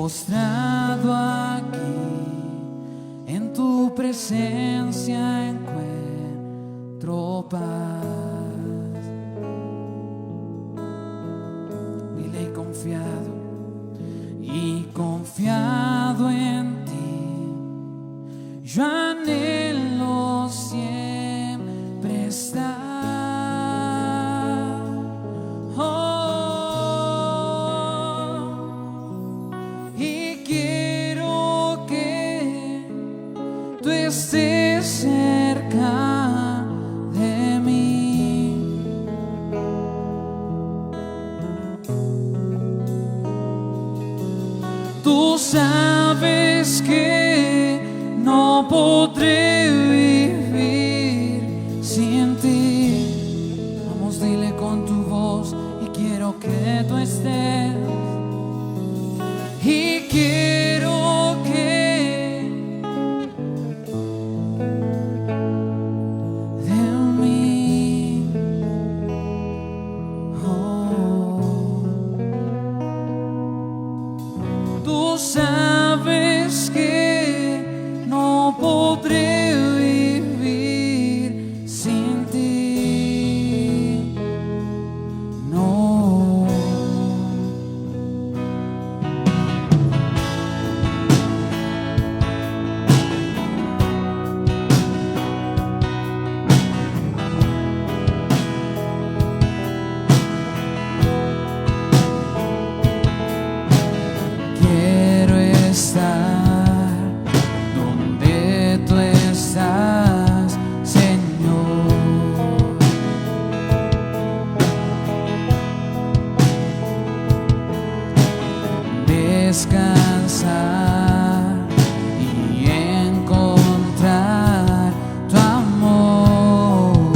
postrado aquí, en tu presencia encuentro paz. Dile y confiado en ti, yo anhelo siempre estar. Estés cerca de mí. Tú sabes que no podré vivir sin ti. Vamos, dile con tu voz: y quiero que tú estés, y quiero que sabes que no podré vivir sin ti, no. Estar donde tú estás, Señor. Descansar y encontrar tu amor.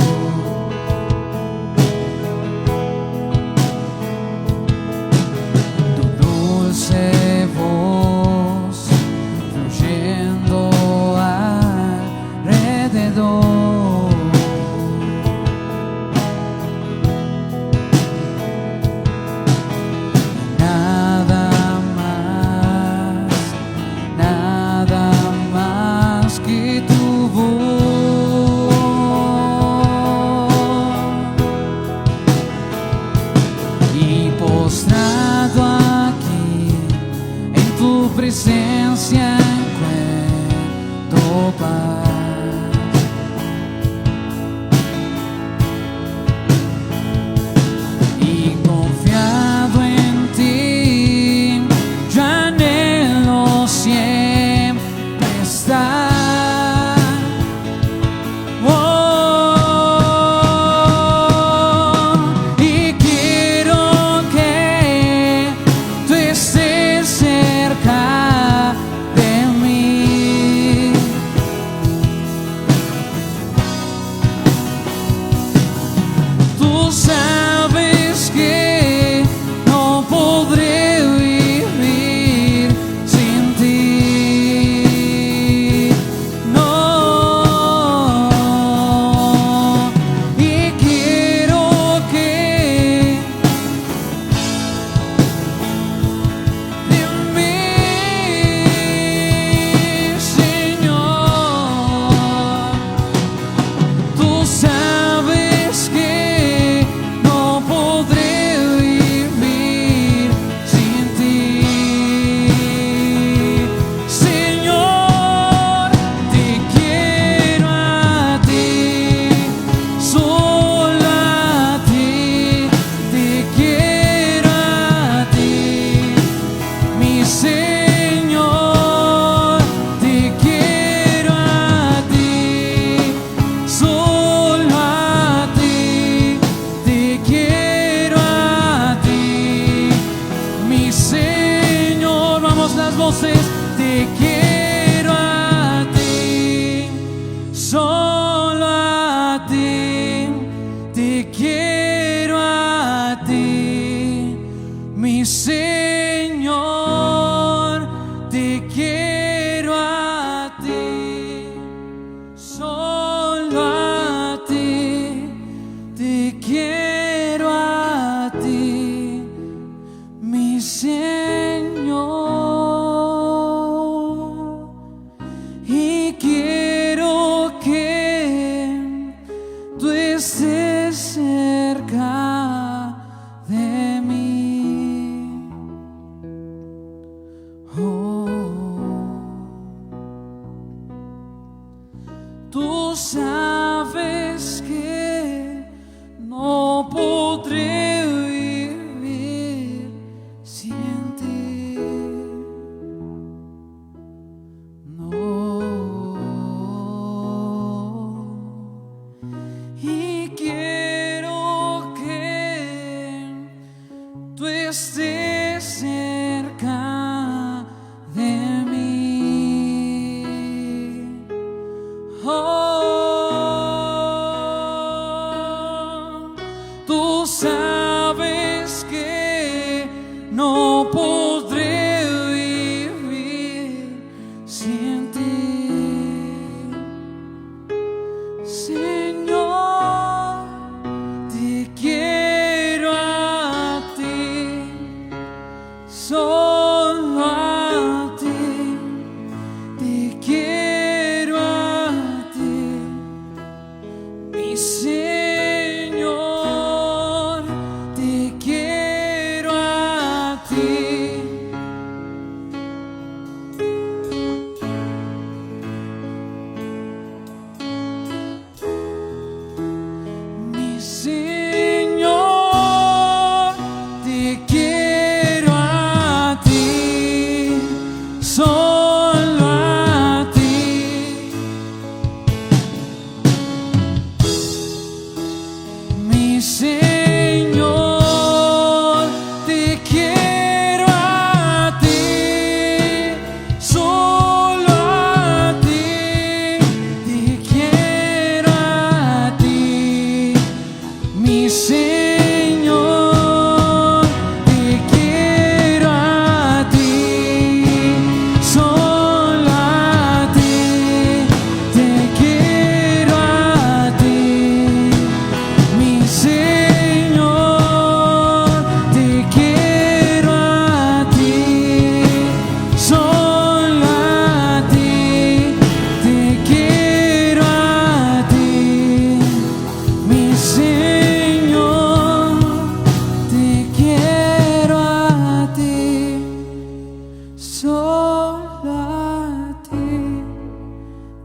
Tu dulce voz fluyendo alrededor. Nada más que tu voz. Y postrado aquí en tu presencia encuentro paz. Y confiado en ti, yo anhelo siempre estar. Y quiero que tú estés cerca de mí. Tú sabes que no podré vivir sin ti, no. Y quiero que de mí, Señor. Tú sabes que no podré vivir sin ti, Señor. Te quiero a ti, solo a ti. Te quiero a ti, mi Señor. Te quiero a ti, solo a ti. Te quiero a ti, mi Señor. Vamos las voces. Te quiero a ti, solo a ti. Te quiero a ti, mi Señor. Te quiero a ti, solo a ti. Te quiero a ti, mi Señor.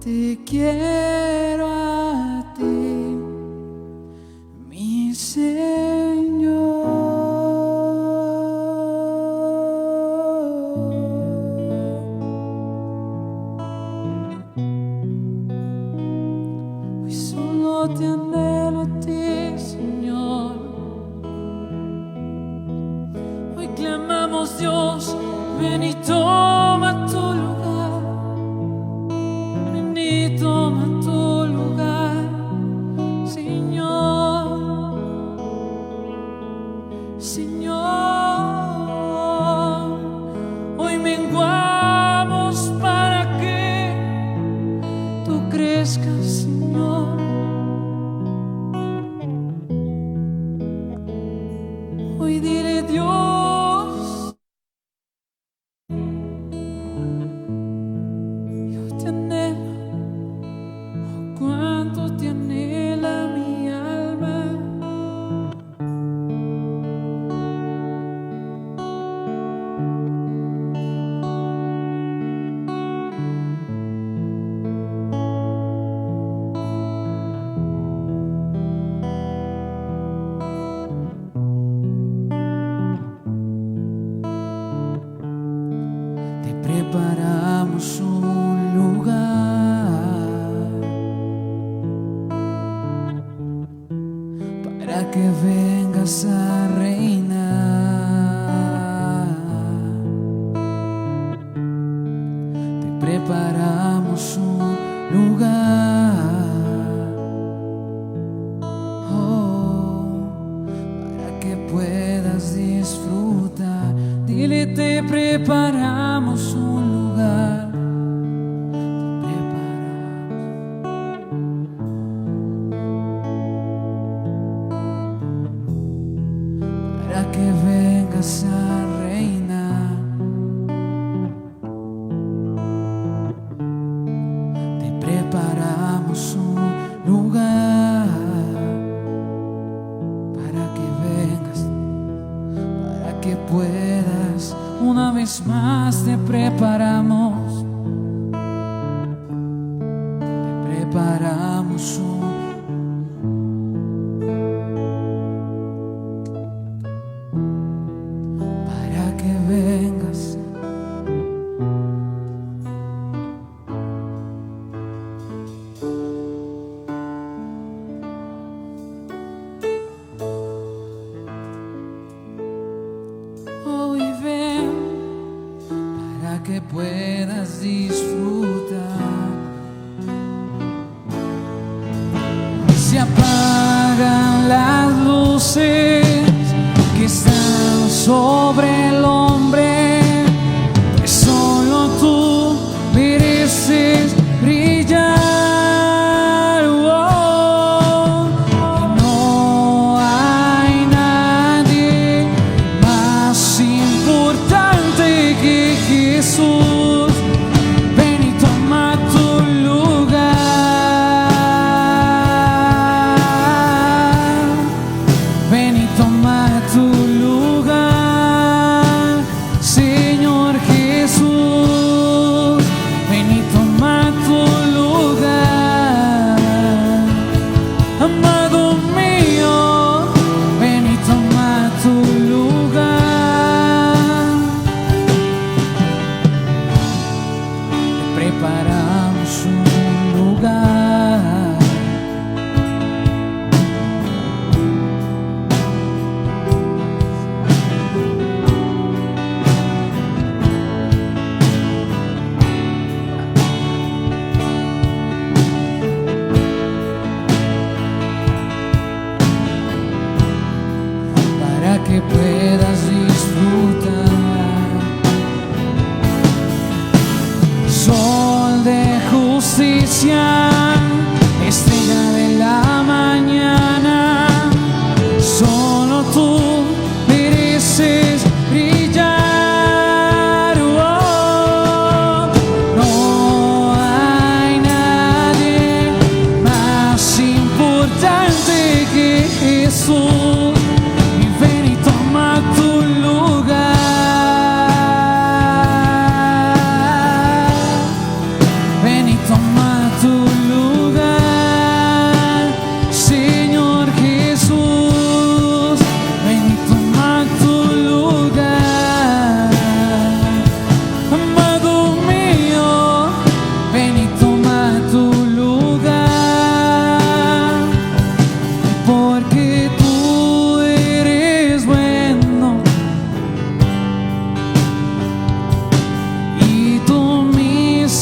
Te quiero a ti, mi Señor. Hoy solo te anhelo a ti, Señor. Hoy clamamos, Dios, ven y toma tu lugar. Ven y toma tu lugar, Señor. Señor, hoy menguamos para que tú crezcas, Señor. Hoy dile, Dios, yo te anhelo. Oh, cuánto te anhela mi alma. Te preparamos un lugar para que vengas a reinar. Te preparamos un lugar, oh, para que puedas disfrutar. Dile, te preparamos un lugar. Te preparamos para que vengas a reinar. Te preparamos un lugar para que vengas, para que puedas. Una vez más te preparamos. Te preparamos para que vengas. Hoy ven para que puedas disfrutar. Se apagan las luces que están sobre el hombre, que solo tú mereces brillar. Oh, y no hay nadie más importante que Jesús. Ven y toma tu lugar. Ven y toma tu lugar, Señor Jesús. Ven y toma tu lugar, amado mío. Ven y toma tu lugar. Te preparamos un lugar para que puedas disfrutar. Sol de justicia, estrella de la mañana, solo tú mereces brillar. Oh, no hay nadie más importante que Jesús. Y ven y toma tu lugar. Ven y toma tu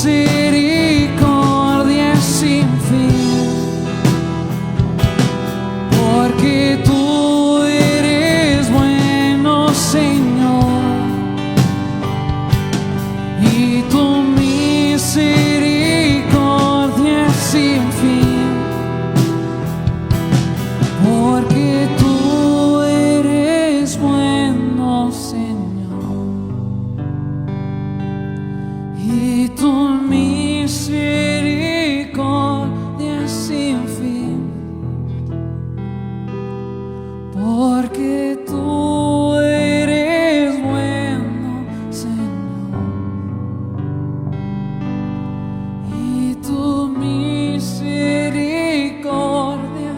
misericordia es sin fin, porque tú eres bueno, Señor, y tu misericordia es sin fin, porque tú eres bueno, Señor, y tu misericordia es sin fin, porque tú eres bueno, Señor, y tu misericordia,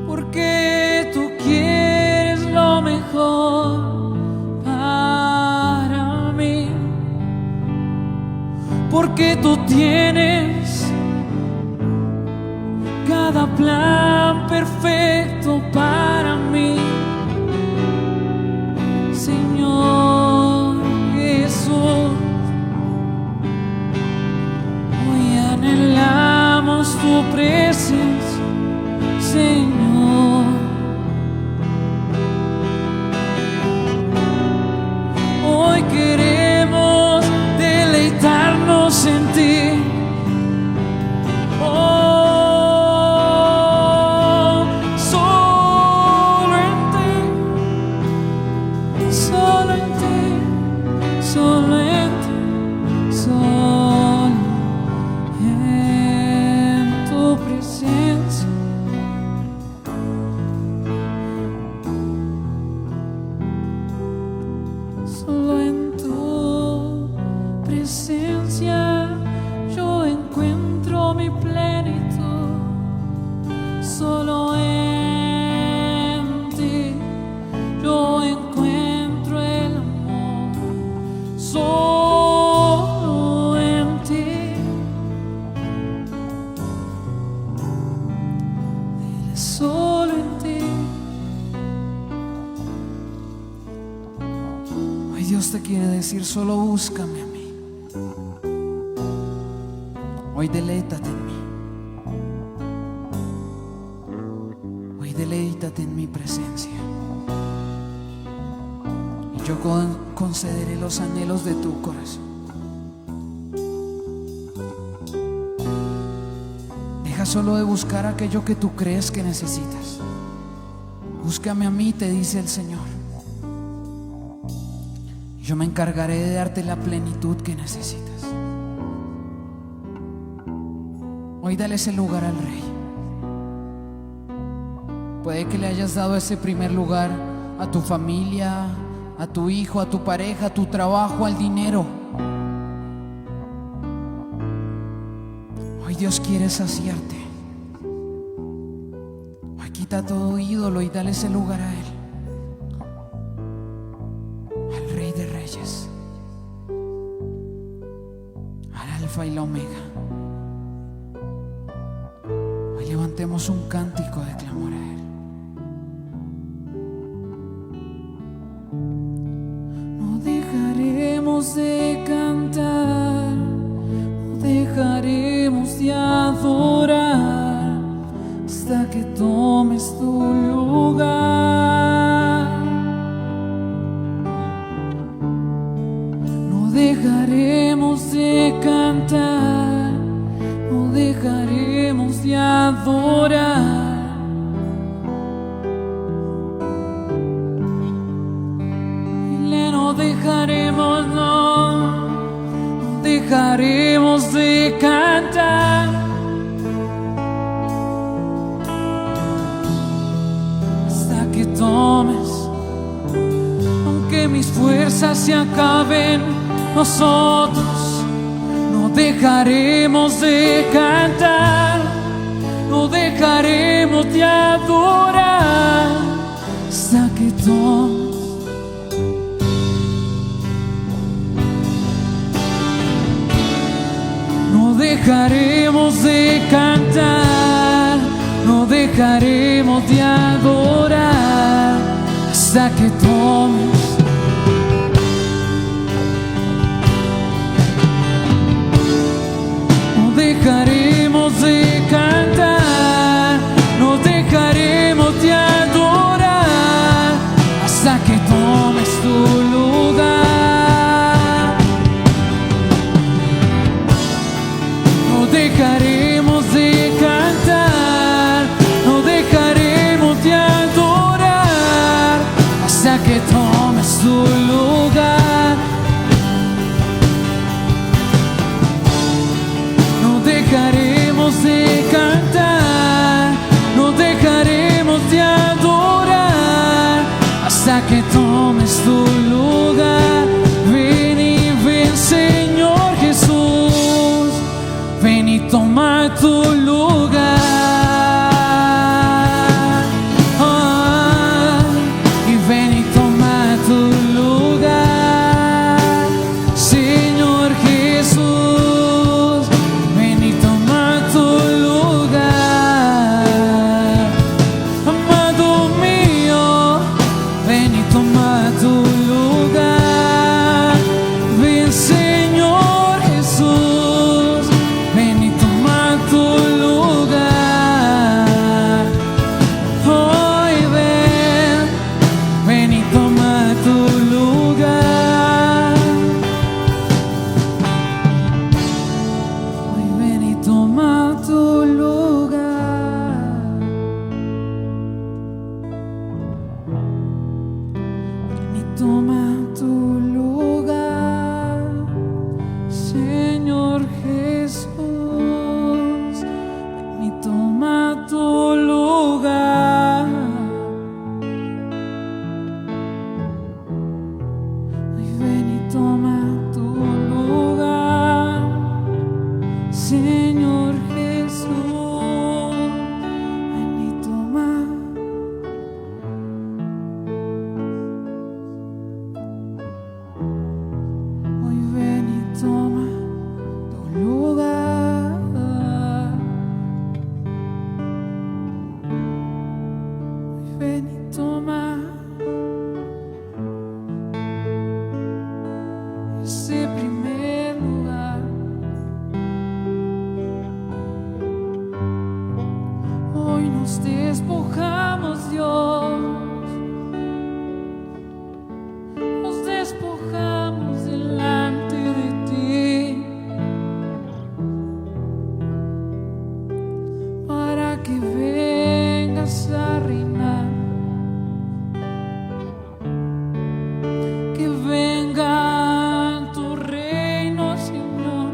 porque tú quieres lo mejor para mí, porque tú tienes cada plan perfecto para mí, Señor Jesús. Hoy anhelamos tu presencia, Señor. Hoy queremos deleitarnos en ti. Solo en ti, solo en tu presencia. Solo en tu presencia yo encuentro mi plenitud. Solo en ti yo encuentro el amor. Solo en ti. Dile solo en ti. Hoy Dios te quiere decir: solo búscame a mí. Hoy deleítate en mí. Hoy deleítate en mi presencia. Y yo concederé los anhelos de tu corazón. Deja solo de buscar aquello que tú crees que necesitas. Búscame a mí, te dice el Señor. Y yo me encargaré de darte la plenitud que necesitas. Hoy dale ese lugar al Rey. Puede que le hayas dado ese primer lugar a tu familia, a tu hijo, a tu pareja, a tu trabajo, al dinero. Hoy Dios quiere saciarte. Hoy quita todo ídolo y dale ese lugar a Él, al Rey de Reyes, al Alfa y la Omega. Hoy levantemos un cántico de clamor a Él. De cantar, no dejaremos de adorar hasta que tomes tu lugar. No dejaremos de cantar, no dejaremos de adorar. No dejaremos, no dejaremos de cantar hasta que tomes. Aunque mis fuerzas se acaben, nosotros no dejaremos de cantar, no dejaremos de adorar hasta que tomes. No dejaremos de cantar, no dejaremos de adorar hasta que tomes. ese primer lugar. Hoy nos despojamos, Dios, nos despojamos delante de ti, para que vengas a reinar, que venga tu reino, Señor,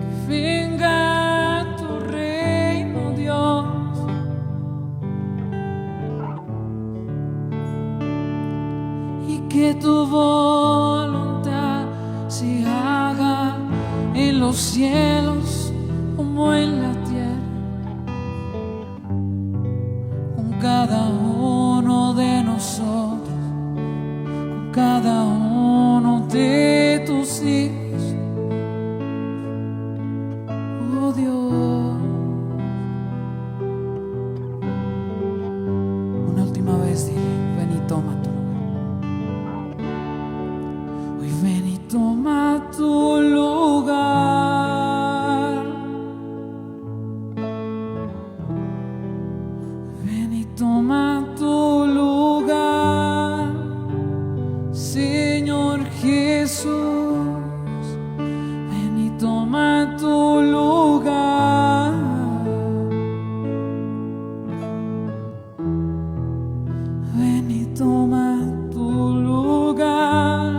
que venga tu reino, Dios, y que tu voluntad se haga en los cielos como en la tierra, con cada uno de nosotros, con cada uno de tus hijos, oh Dios. Una última vez dile: ven y toma tu lugar. Hoy ven y toma tu lugar. Ven y toma tu lugar, Señor Jesús. Ven y toma tu lugar. Ven y toma tu lugar.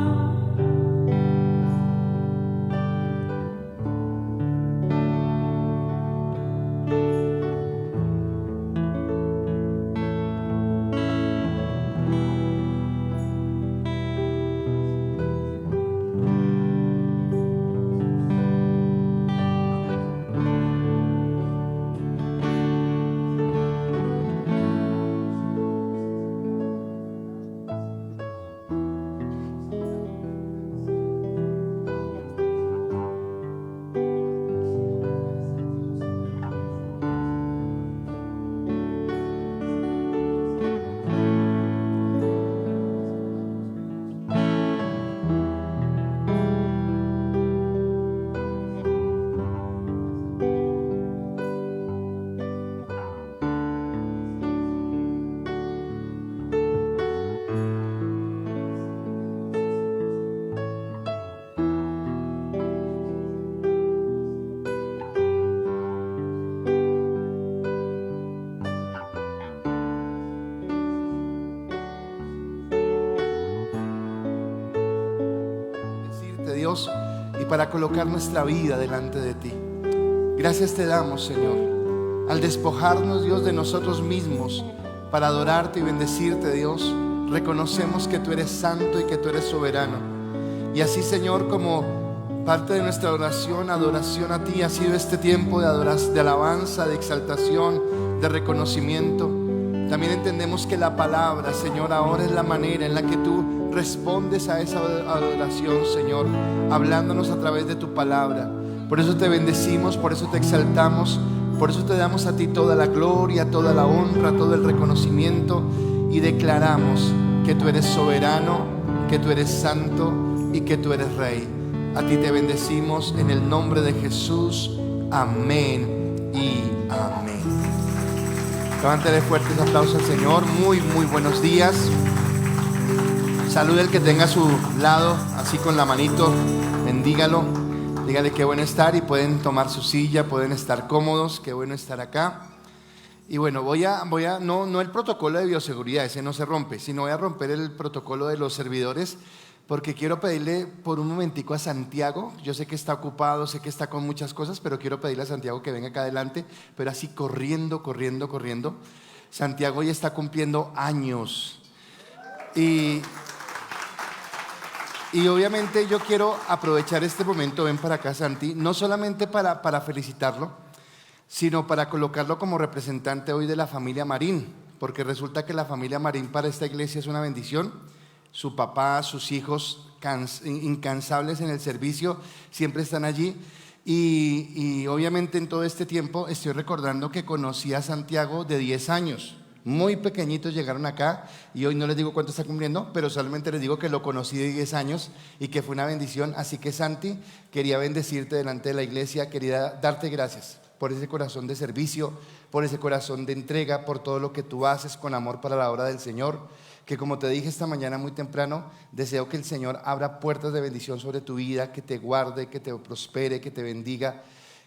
Dios, y para colocar nuestra vida delante de ti. Gracias te damos, Señor, al despojarnos, Dios, de nosotros mismos para adorarte y bendecirte, Dios. Reconocemos que tú eres santo y que tú eres soberano. Y así, Señor, como parte de nuestra oración, adoración a ti, ha sido este tiempo de alabanza, de exaltación, de reconocimiento. También entendemos que la palabra, Señor, ahora es la manera en la que tú respondes a esa adoración, Señor, hablándonos a través de tu palabra. Por eso te bendecimos, por eso te exaltamos, por eso te damos a ti toda la gloria, toda la honra, todo el reconocimiento, y declaramos que tú eres soberano, que tú eres santo y que tú eres rey. A ti te bendecimos en el nombre de Jesús. Amén y amén. Levántale fuertes aplausos al Señor. Muy buenos días. Salude al que tenga a su lado, así con la manito, bendígalo, dígale qué bueno estar, y pueden tomar su silla, pueden estar cómodos, qué bueno estar acá. Y bueno, no el protocolo de bioseguridad, ese no se rompe, sino voy a romper el protocolo de los servidores, porque quiero pedirle por un momentico a Santiago. Yo sé que está ocupado, sé que está con muchas cosas, pero quiero pedirle a Santiago que venga acá adelante, pero así corriendo. Santiago ya está cumpliendo años. Y obviamente yo quiero aprovechar este momento, ven para acá, Santi, no solamente para felicitarlo, sino para colocarlo como representante hoy de la familia Marín, porque resulta que la familia Marín para esta iglesia es una bendición. Su papá, sus hijos, incansables en el servicio, siempre están allí. Y obviamente en todo este tiempo estoy recordando que conocí a Santiago de 10 años. muy pequeñitos llegaron acá y hoy no les digo cuánto está cumpliendo, pero solamente les digo que lo conocí de 10 años y que fue una bendición. Así que Santi, quería bendecirte delante de la iglesia, quería darte gracias por ese corazón de servicio, por ese corazón de entrega, por todo lo que tú haces con amor para la obra del Señor. Que como te dije esta mañana muy temprano, deseo que el Señor abra puertas de bendición sobre tu vida, que te guarde, que te prospere, que te bendiga,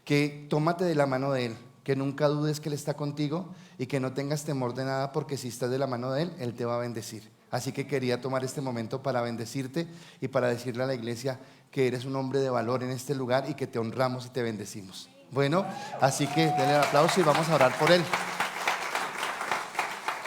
que tómate de la mano de Él, que nunca dudes que Él está contigo y que no tengas temor de nada, porque si estás de la mano de Él, Él te va a bendecir. Así que quería tomar este momento para bendecirte y para decirle a la iglesia que eres un hombre de valor en este lugar y que te honramos y te bendecimos. Bueno, así que denle el aplauso y vamos a orar por Él.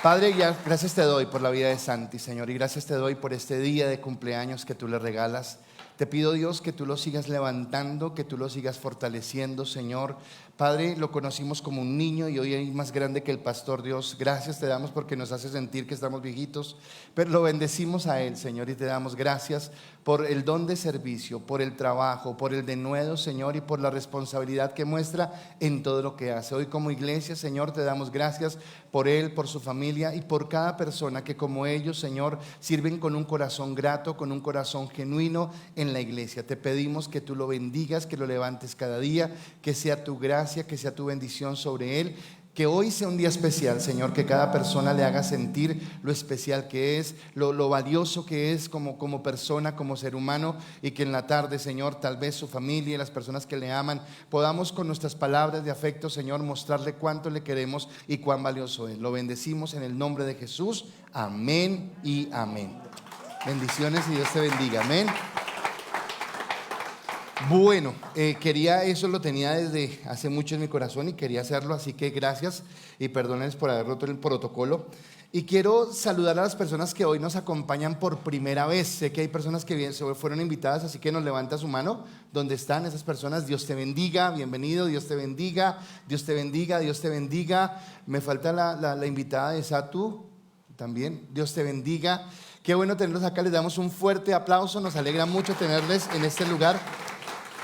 Padre, gracias te doy por la vida de Santi, Señor, y gracias te doy por este día de cumpleaños que tú le regalas. Te pido, Dios, que tú lo sigas levantando, que tú lo sigas fortaleciendo, Señor. Padre, lo conocimos como un niño y hoy es más grande que el pastor. Dios, gracias te damos porque nos hace sentir que estamos viejitos, pero lo bendecimos a Él, Señor, y te damos gracias por el don de servicio, por el trabajo, por el denuedo, Señor, y por la responsabilidad que muestra en todo lo que hace. Hoy como iglesia, Señor, te damos gracias por Él, por su familia y por cada persona que como ellos, Señor, sirven con un corazón grato, con un corazón genuino en la iglesia. Te pedimos que tú lo bendigas, que lo levantes cada día, que sea tu gracia, que sea tu bendición sobre Él. Que hoy sea un día especial, Señor, que cada persona le haga sentir lo especial que es, lo valioso que es como persona, como ser humano, y que en la tarde, Señor, tal vez su familia y las personas que le aman, podamos con nuestras palabras de afecto, Señor, mostrarle cuánto le queremos y cuán valioso es. Lo bendecimos en el nombre de Jesús. Amén y amén. Bendiciones y Dios te bendiga. Amén. Bueno, eso lo tenía desde hace mucho en mi corazón y quería hacerlo, así que gracias y perdónenles por haber roto el protocolo. Y quiero saludar a las personas que hoy nos acompañan por primera vez. Sé que hay personas que fueron invitadas, así que nos levanta su mano. ¿Dónde están esas personas? Dios te bendiga, bienvenido, Dios te bendiga, Dios te bendiga, Dios te bendiga. Me falta la invitada de Satu también, Dios te bendiga. Qué bueno tenerlos acá, les damos un fuerte aplauso, nos alegra mucho tenerles en este lugar.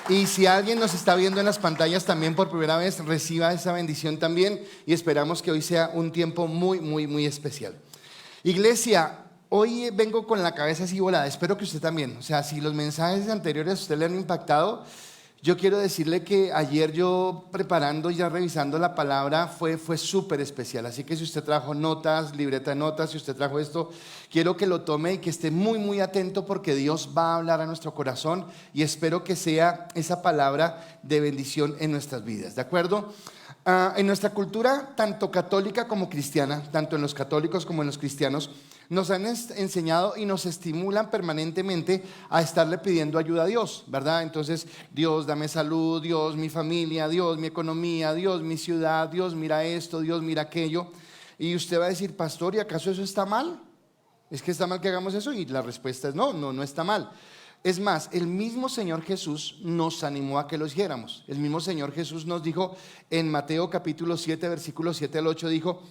Y si alguien nos está viendo en las pantallas también por primera vez, reciba esa bendición también y esperamos que hoy sea un tiempo muy, muy, muy especial. Iglesia, hoy vengo con la cabeza así volada, espero que usted también. O sea, si los mensajes anteriores a usted le han impactado, yo quiero decirle que ayer yo preparando y ya revisando la palabra fue súper especial. Así que si usted trajo notas, libreta de notas, si usted trajo esto, quiero que lo tome y que esté muy, muy atento porque Dios va a hablar a nuestro corazón y espero que sea esa palabra de bendición en nuestras vidas, ¿de acuerdo? En nuestra cultura, tanto católica como cristiana, tanto en los católicos como en los cristianos, nos han enseñado y nos estimulan permanentemente a estarle pidiendo ayuda a Dios, ¿verdad? Entonces, Dios, dame salud, Dios, mi familia, Dios, mi economía, Dios, mi ciudad, Dios, mira esto, Dios, mira aquello. Y usted va a decir, pastor, ¿y acaso eso está mal? ¿Es que está mal que hagamos eso? Y la respuesta es no está mal. Es más, el mismo Señor Jesús nos animó a que lo hiciéramos. El mismo Señor Jesús nos dijo en Mateo capítulo 7, versículos 7 al 8, dijo,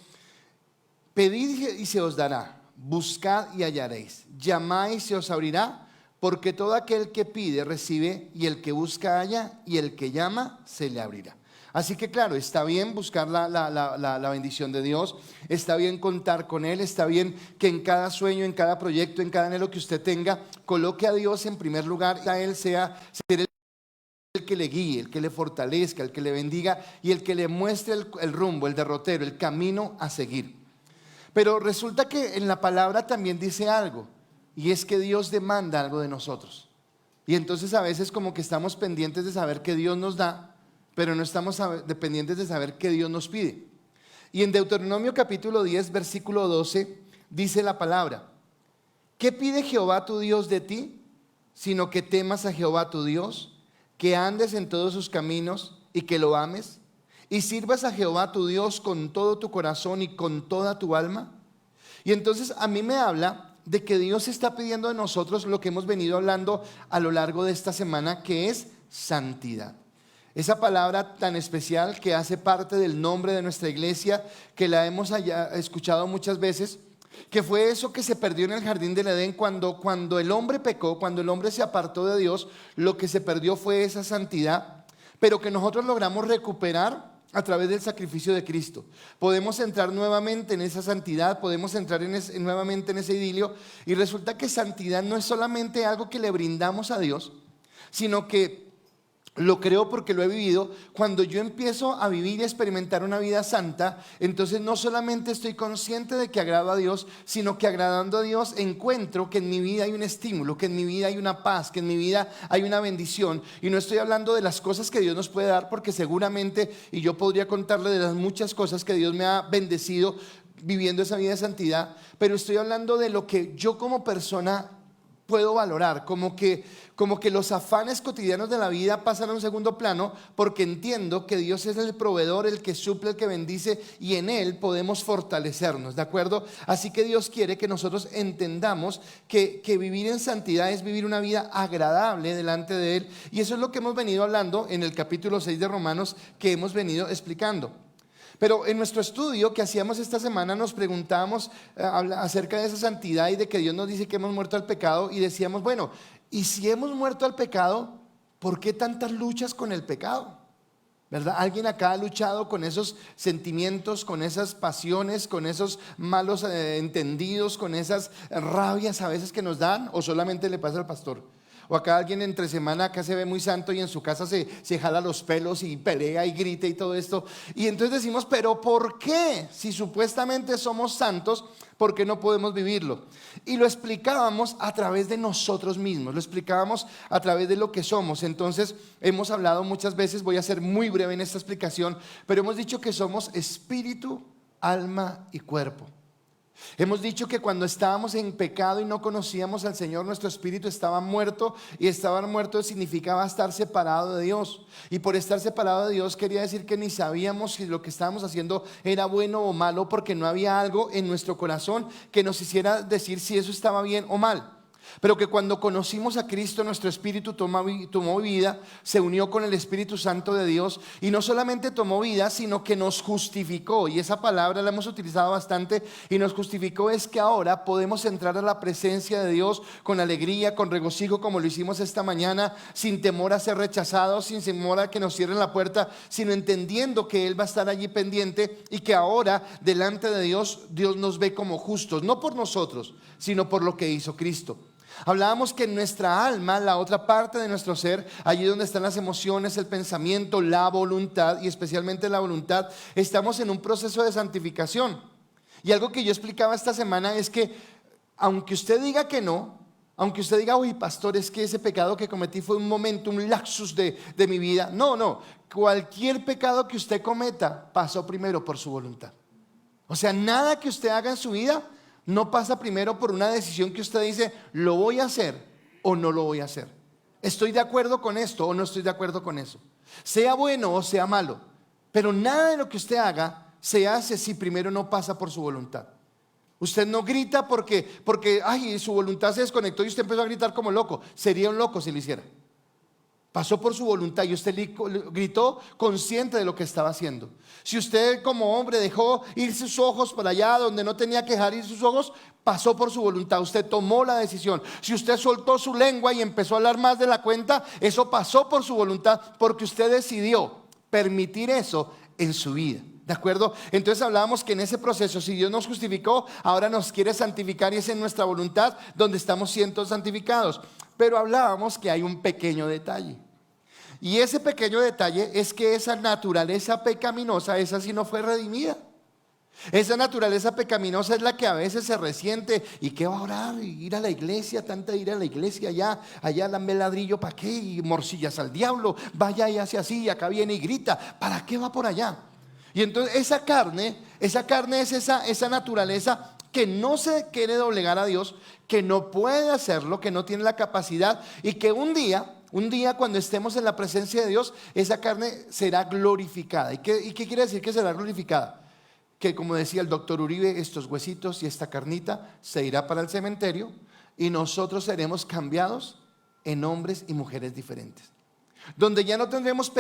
pedid y se os dará, buscad y hallaréis, llamad y se os abrirá, porque todo aquel que pide recibe, y el que busca halla, y el que llama se le abrirá. Así que claro, está bien buscar la bendición de Dios, está bien contar con Él, está bien que en cada sueño, en cada proyecto, en cada anhelo que usted tenga, coloque a Dios en primer lugar, a Él sea ser el que le guíe, el que le fortalezca, el que le bendiga y el que le muestre el rumbo, el derrotero, el camino a seguir. Pero resulta que en la palabra también dice algo, y es que Dios demanda algo de nosotros. Y entonces a veces como que estamos pendientes de saber que Dios nos da, pero no estamos dependientes de saber qué Dios nos pide. Y en Deuteronomio capítulo 10, versículo 12, dice la palabra, ¿qué pide Jehová tu Dios de ti? Sino que temas a Jehová tu Dios, que andes en todos sus caminos y que lo ames, y sirvas a Jehová tu Dios con todo tu corazón y con toda tu alma. Y entonces a mí me habla de que Dios está pidiendo de nosotros lo que hemos venido hablando a lo largo de esta semana, que es santidad. Esa palabra tan especial que hace parte del nombre de nuestra iglesia, que la hemos escuchado muchas veces, que fue eso que se perdió en el jardín del Edén cuando el hombre pecó, cuando el hombre se apartó de Dios. Lo que se perdió fue esa santidad, pero que nosotros logramos recuperar a través del sacrificio de Cristo. Podemos entrar nuevamente en esa santidad, podemos entrar nuevamente en ese idilio, y resulta que santidad no es solamente algo que le brindamos a Dios, sino que lo creo porque lo he vivido. Cuando yo empiezo a vivir y experimentar una vida santa, entonces no solamente estoy consciente de que agrado a Dios, sino que agradando a Dios encuentro que en mi vida hay un estímulo, que en mi vida hay una paz, que en mi vida hay una bendición. Y no estoy hablando de las cosas que Dios nos puede dar, porque seguramente, y yo podría contarle de las muchas cosas que Dios me ha bendecido viviendo esa vida de santidad, pero estoy hablando de lo que yo como persona puedo valorar, como que los afanes cotidianos de la vida pasan a un segundo plano, porque entiendo que Dios es el proveedor, el que suple, el que bendice, y en Él podemos fortalecernos, ¿de acuerdo? Así que Dios quiere que nosotros entendamos que vivir en santidad es vivir una vida agradable delante de Él, y eso es lo que hemos venido hablando en el capítulo 6 de Romanos, que hemos venido explicando. Pero en nuestro estudio que hacíamos esta semana nos preguntábamos acerca de esa santidad y de que Dios nos dice que hemos muerto al pecado, y decíamos, bueno, y si hemos muerto al pecado, ¿por qué tantas luchas con el pecado? ¿Verdad? ¿Alguien acá ha luchado con esos sentimientos, con esas pasiones, con esos malos entendidos, con esas rabias a veces que nos dan, o solamente le pasa al pastor? O acá alguien entre semana acá se ve muy santo y en su casa se jala los pelos y pelea y grita y todo esto. Y entonces decimos, pero ¿por qué? Si supuestamente somos santos, ¿por qué no podemos vivirlo? Y lo explicábamos a través de nosotros mismos, lo explicábamos a través de lo que somos. Entonces hemos hablado muchas veces, voy a ser muy breve en esta explicación, pero hemos dicho que somos espíritu, alma y cuerpo. Hemos dicho que cuando estábamos en pecado y no conocíamos al Señor, nuestro espíritu estaba muerto, y estar muerto significaba estar separado de Dios. Y por estar separado de Dios quería decir que ni sabíamos si lo que estábamos haciendo era bueno o malo, porque no había algo en nuestro corazón que nos hiciera decir si eso estaba bien o mal. Pero que cuando conocimos a Cristo, nuestro espíritu tomó vida, se unió con el Espíritu Santo de Dios, y no solamente tomó vida, sino que nos justificó. Y esa palabra la hemos utilizado bastante, y nos justificó es que ahora podemos entrar a la presencia de Dios con alegría, con regocijo, como lo hicimos esta mañana, sin temor a ser rechazados, sin temor a que nos cierren la puerta, sino entendiendo que Él va a estar allí pendiente, y que ahora delante de Dios, Dios nos ve como justos, no por nosotros, sino por lo que hizo Cristo. Hablábamos que en nuestra alma, la otra parte de nuestro ser, allí donde están las emociones, el pensamiento, la voluntad, y especialmente la voluntad, estamos en un proceso de santificación. Y algo que yo explicaba esta semana es que aunque usted diga que no, aunque usted diga, uy pastor, es que ese pecado que cometí fue un momento, un lapsus de mi vida. No, cualquier pecado que usted cometa pasó primero por su voluntad. O sea, nada que usted haga en su vida no pasa primero por una decisión que usted dice, lo voy a hacer o no lo voy a hacer. Estoy de acuerdo con esto o no estoy de acuerdo con eso. Sea bueno o sea malo. Pero nada de lo que usted haga se hace si primero no pasa por su voluntad. Usted no grita porque ay, su voluntad se desconectó y usted empezó a gritar como loco. Sería un loco si lo hiciera. Pasó por su voluntad y usted gritó consciente de lo que estaba haciendo. Si usted como hombre dejó ir sus ojos para allá donde no tenía que dejar ir sus ojos, pasó por su voluntad, usted tomó la decisión. Si usted soltó su lengua y empezó a hablar más de la cuenta, eso pasó por su voluntad, porque usted decidió permitir eso en su vida. ¿De acuerdo? Entonces hablábamos que en ese proceso, si Dios nos justificó, ahora nos quiere santificar, y es en nuestra voluntad donde estamos siendo santificados. Pero hablábamos que hay un pequeño detalle. Y ese pequeño detalle es que esa naturaleza pecaminosa, esa sí no fue redimida. Esa naturaleza pecaminosa es la que a veces se resiente. ¿Y qué va a orar? Ir a la iglesia, tanta ir a la iglesia, allá dame ladrillo, ¿para qué? Y morcillas al diablo, vaya y hace así, y acá viene y grita, ¿para qué va por allá? Y entonces esa carne es esa naturaleza que no se quiere doblegar a Dios, que no puede hacerlo, que no tiene la capacidad, y que un día cuando estemos en la presencia de Dios, esa carne será glorificada. ¿Y qué quiere decir que será glorificada? Que, como decía el doctor Uribe, estos huesitos y esta carnita se irá para el cementerio, y nosotros seremos cambiados en hombres y mujeres diferentes, donde ya no tendremos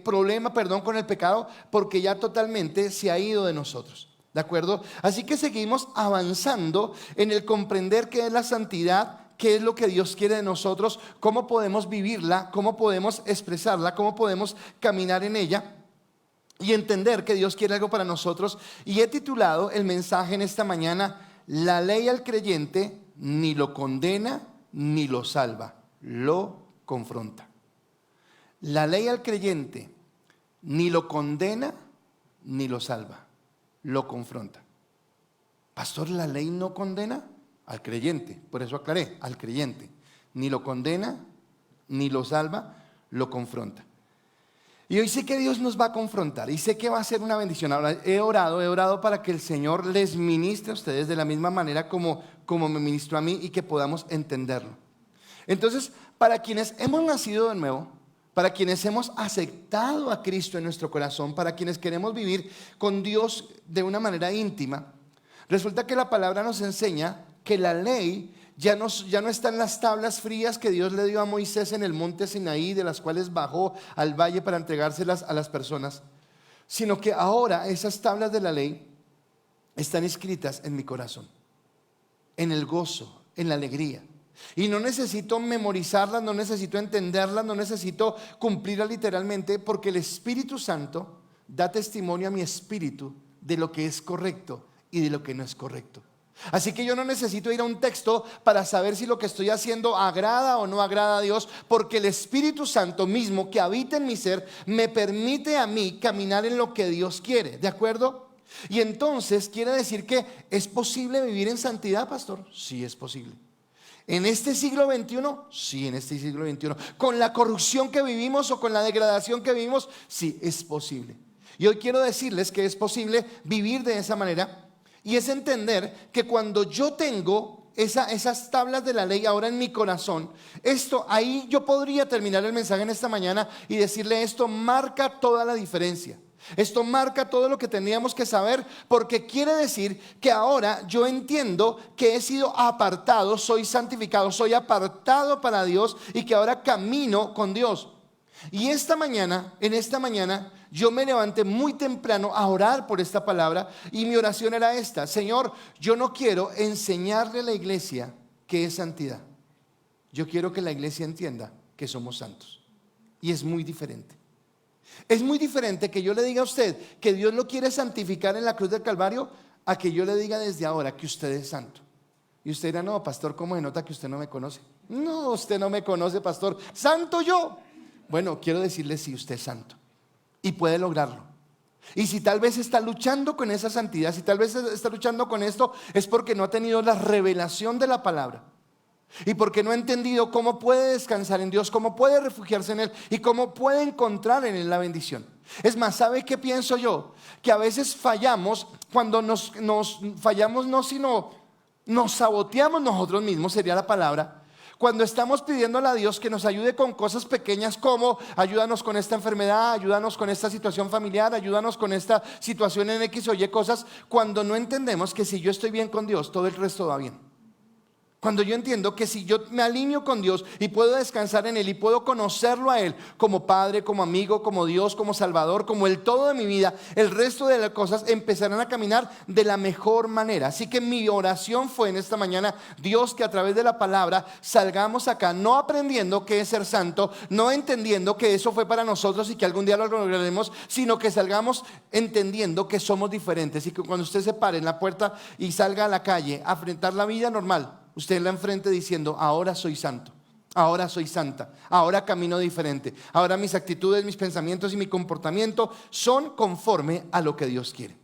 problema con el pecado, porque ya totalmente se ha ido de nosotros. ¿De acuerdo? Así que seguimos avanzando en el comprender qué es la santidad, qué es lo que Dios quiere de nosotros, cómo podemos vivirla, cómo podemos expresarla, cómo podemos caminar en ella. y entender que Dios quiere algo para nosotros. Y he titulado el mensaje en esta mañana: la ley al creyente ni lo condena ni lo salva, lo confronta. La ley al creyente ni lo condena ni lo salva, lo confronta. Pastor, ¿la ley no condena? Al creyente, por eso aclaré, al creyente. Ni lo condena ni lo salva, lo confronta. Y hoy sé que Dios nos va a confrontar y sé que va a ser una bendición. Ahora he orado para que el Señor les ministre a ustedes de la misma manera como me ministró a mí, y que podamos entenderlo. Entonces, para quienes hemos nacido de nuevo, para quienes hemos aceptado a Cristo en nuestro corazón, para quienes queremos vivir con Dios de una manera íntima, resulta que la palabra nos enseña que la ley ya no está en las tablas frías que Dios le dio a Moisés en el monte Sinaí, de las cuales bajó al valle para entregárselas a las personas, sino que ahora esas tablas de la ley están escritas en mi corazón, en el gozo, en la alegría. Y no necesito memorizarlas, no necesito entenderlas, no necesito cumplirlas literalmente, porque el Espíritu Santo da testimonio a mi espíritu de lo que es correcto y de lo que no es correcto. Así que yo no necesito ir a un texto para saber si lo que estoy haciendo agrada o no agrada a Dios, porque el Espíritu Santo mismo que habita en mi ser me permite a mí caminar en lo que Dios quiere, ¿de acuerdo? Y entonces quiere decir que ¿es posible vivir en santidad, pastor? Sí, es posible. ¿En este siglo XXI? Sí, en este siglo XXI. ¿Con la corrupción que vivimos o con la degradación que vivimos? Sí, es posible. Y hoy quiero decirles que es posible vivir de esa manera. Y es entender que cuando yo tengo esas tablas de la ley ahora en mi corazón, ahí yo podría terminar el mensaje en esta mañana y decirle: esto marca toda la diferencia. Esto marca todo lo que teníamos que saber, porque quiere decir que ahora yo entiendo que he sido apartado, soy santificado, soy apartado para Dios, y que ahora camino con Dios. Y en esta mañana yo me levanté muy temprano a orar por esta palabra, y mi oración era esta: Señor, yo no quiero enseñarle a la iglesia qué es santidad. Yo quiero que la iglesia entienda que somos santos. Y es muy diferente. Es muy diferente que yo le diga a usted que Dios lo quiere santificar en la cruz del Calvario, a que yo le diga desde ahora que usted es santo. Y usted dirá: no, pastor, ¿cómo se nota que usted no me conoce? No, usted no me conoce, pastor. ¿Santo yo? Bueno, quiero decirle: sí, usted es santo y puede lograrlo. Y si tal vez está luchando con esa santidad, si tal vez está luchando con esto, es porque no ha tenido la revelación de la palabra, y porque no ha entendido cómo puede descansar en Dios, cómo puede refugiarse en Él y cómo puede encontrar en Él la bendición. Es más, ¿sabe qué pienso yo? Que a veces fallamos cuando nos fallamos, no, sino nos saboteamos nosotros mismos, sería la palabra, cuando estamos pidiéndole a Dios que nos ayude con cosas pequeñas, como ayúdanos con esta enfermedad, ayúdanos con esta situación familiar, ayúdanos con esta situación en X o Y cosas, cuando no entendemos que si yo estoy bien con Dios, todo el resto va bien. Cuando yo entiendo que si yo me alineo con Dios y puedo descansar en Él y puedo conocerlo a Él como Padre, como amigo, como Dios, como Salvador, como el todo de mi vida, el resto de las cosas empezarán a caminar de la mejor manera. Así que mi oración fue en esta mañana: Dios, que a través de la palabra salgamos acá no aprendiendo qué es ser santo, no entendiendo que eso fue para nosotros y que algún día lo lograremos, sino que salgamos entendiendo que somos diferentes, y que cuando usted se pare en la puerta y salga a la calle a enfrentar la vida normal, usted la enfrente diciendo: ahora soy santo, ahora soy santa, ahora camino diferente, ahora mis actitudes, mis pensamientos y mi comportamiento son conforme a lo que Dios quiere.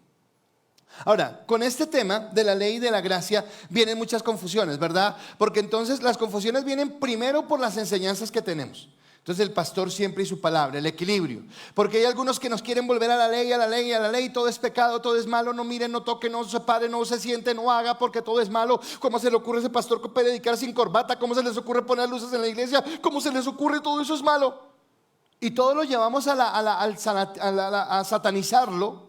Ahora, con este tema de la ley y de la gracia vienen muchas confusiones, ¿verdad? Porque entonces las confusiones vienen primero por las enseñanzas que tenemos. Entonces el pastor siempre y su palabra, el equilibrio. Porque hay algunos que nos quieren volver a la ley, a la ley, a la ley. Todo es pecado, todo es malo. No mire, no toque, no se pare, no se siente, no haga, porque todo es malo. ¿Cómo se le ocurre a ese pastor predicar sin corbata? ¿Cómo se les ocurre poner luces en la iglesia? ¿Cómo se les ocurre? Todo eso es malo. Y todo lo llevamos a satanizarlo.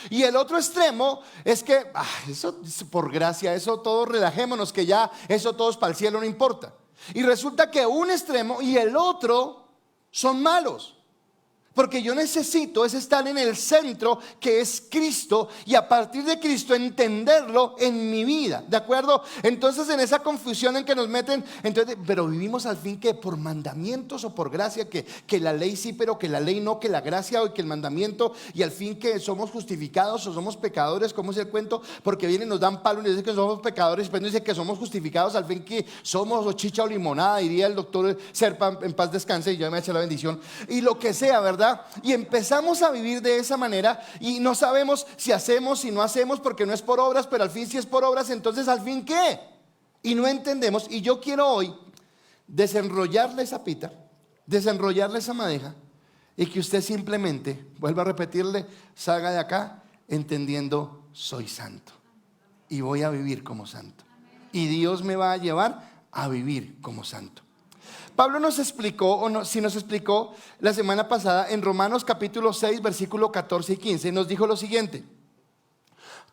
Y el otro extremo es que eso por gracia, eso todo relajémonos, que ya eso todo es para el cielo, no importa. Y resulta que un extremo y el otro son malos. Porque yo necesito es estar en el centro, que es Cristo, y a partir de Cristo entenderlo en mi vida, ¿de acuerdo? Entonces en esa confusión en que nos meten, entonces, pero vivimos al fin que por mandamientos o por gracia, que la ley sí, pero que la ley no, que la gracia o que el mandamiento, y al fin que somos justificados o somos pecadores. ¿Cómo es el cuento? Porque vienen, nos dan palo y nos dicen que somos pecadores, y después nos dicen que somos justificados, al fin que somos o chicha o limonada, diría el doctor Serpa, en paz descanse, y yo me eché la bendición, y lo que sea, ¿verdad? Y empezamos a vivir de esa manera y no sabemos si hacemos, si no hacemos, porque no es por obras, pero al fin si es por obras, entonces al fin ¿qué? Y no entendemos. Y yo quiero hoy desenrollarle esa pita, desenrollarle esa madeja, y que usted simplemente, vuelva a repetirle, salga de acá entendiendo: soy santo y voy a vivir como santo, y Dios me va a llevar a vivir como santo. Pablo nos explicó, si nos explicó la semana pasada en Romanos capítulo 6, versículo 14 y 15, nos dijo lo siguiente: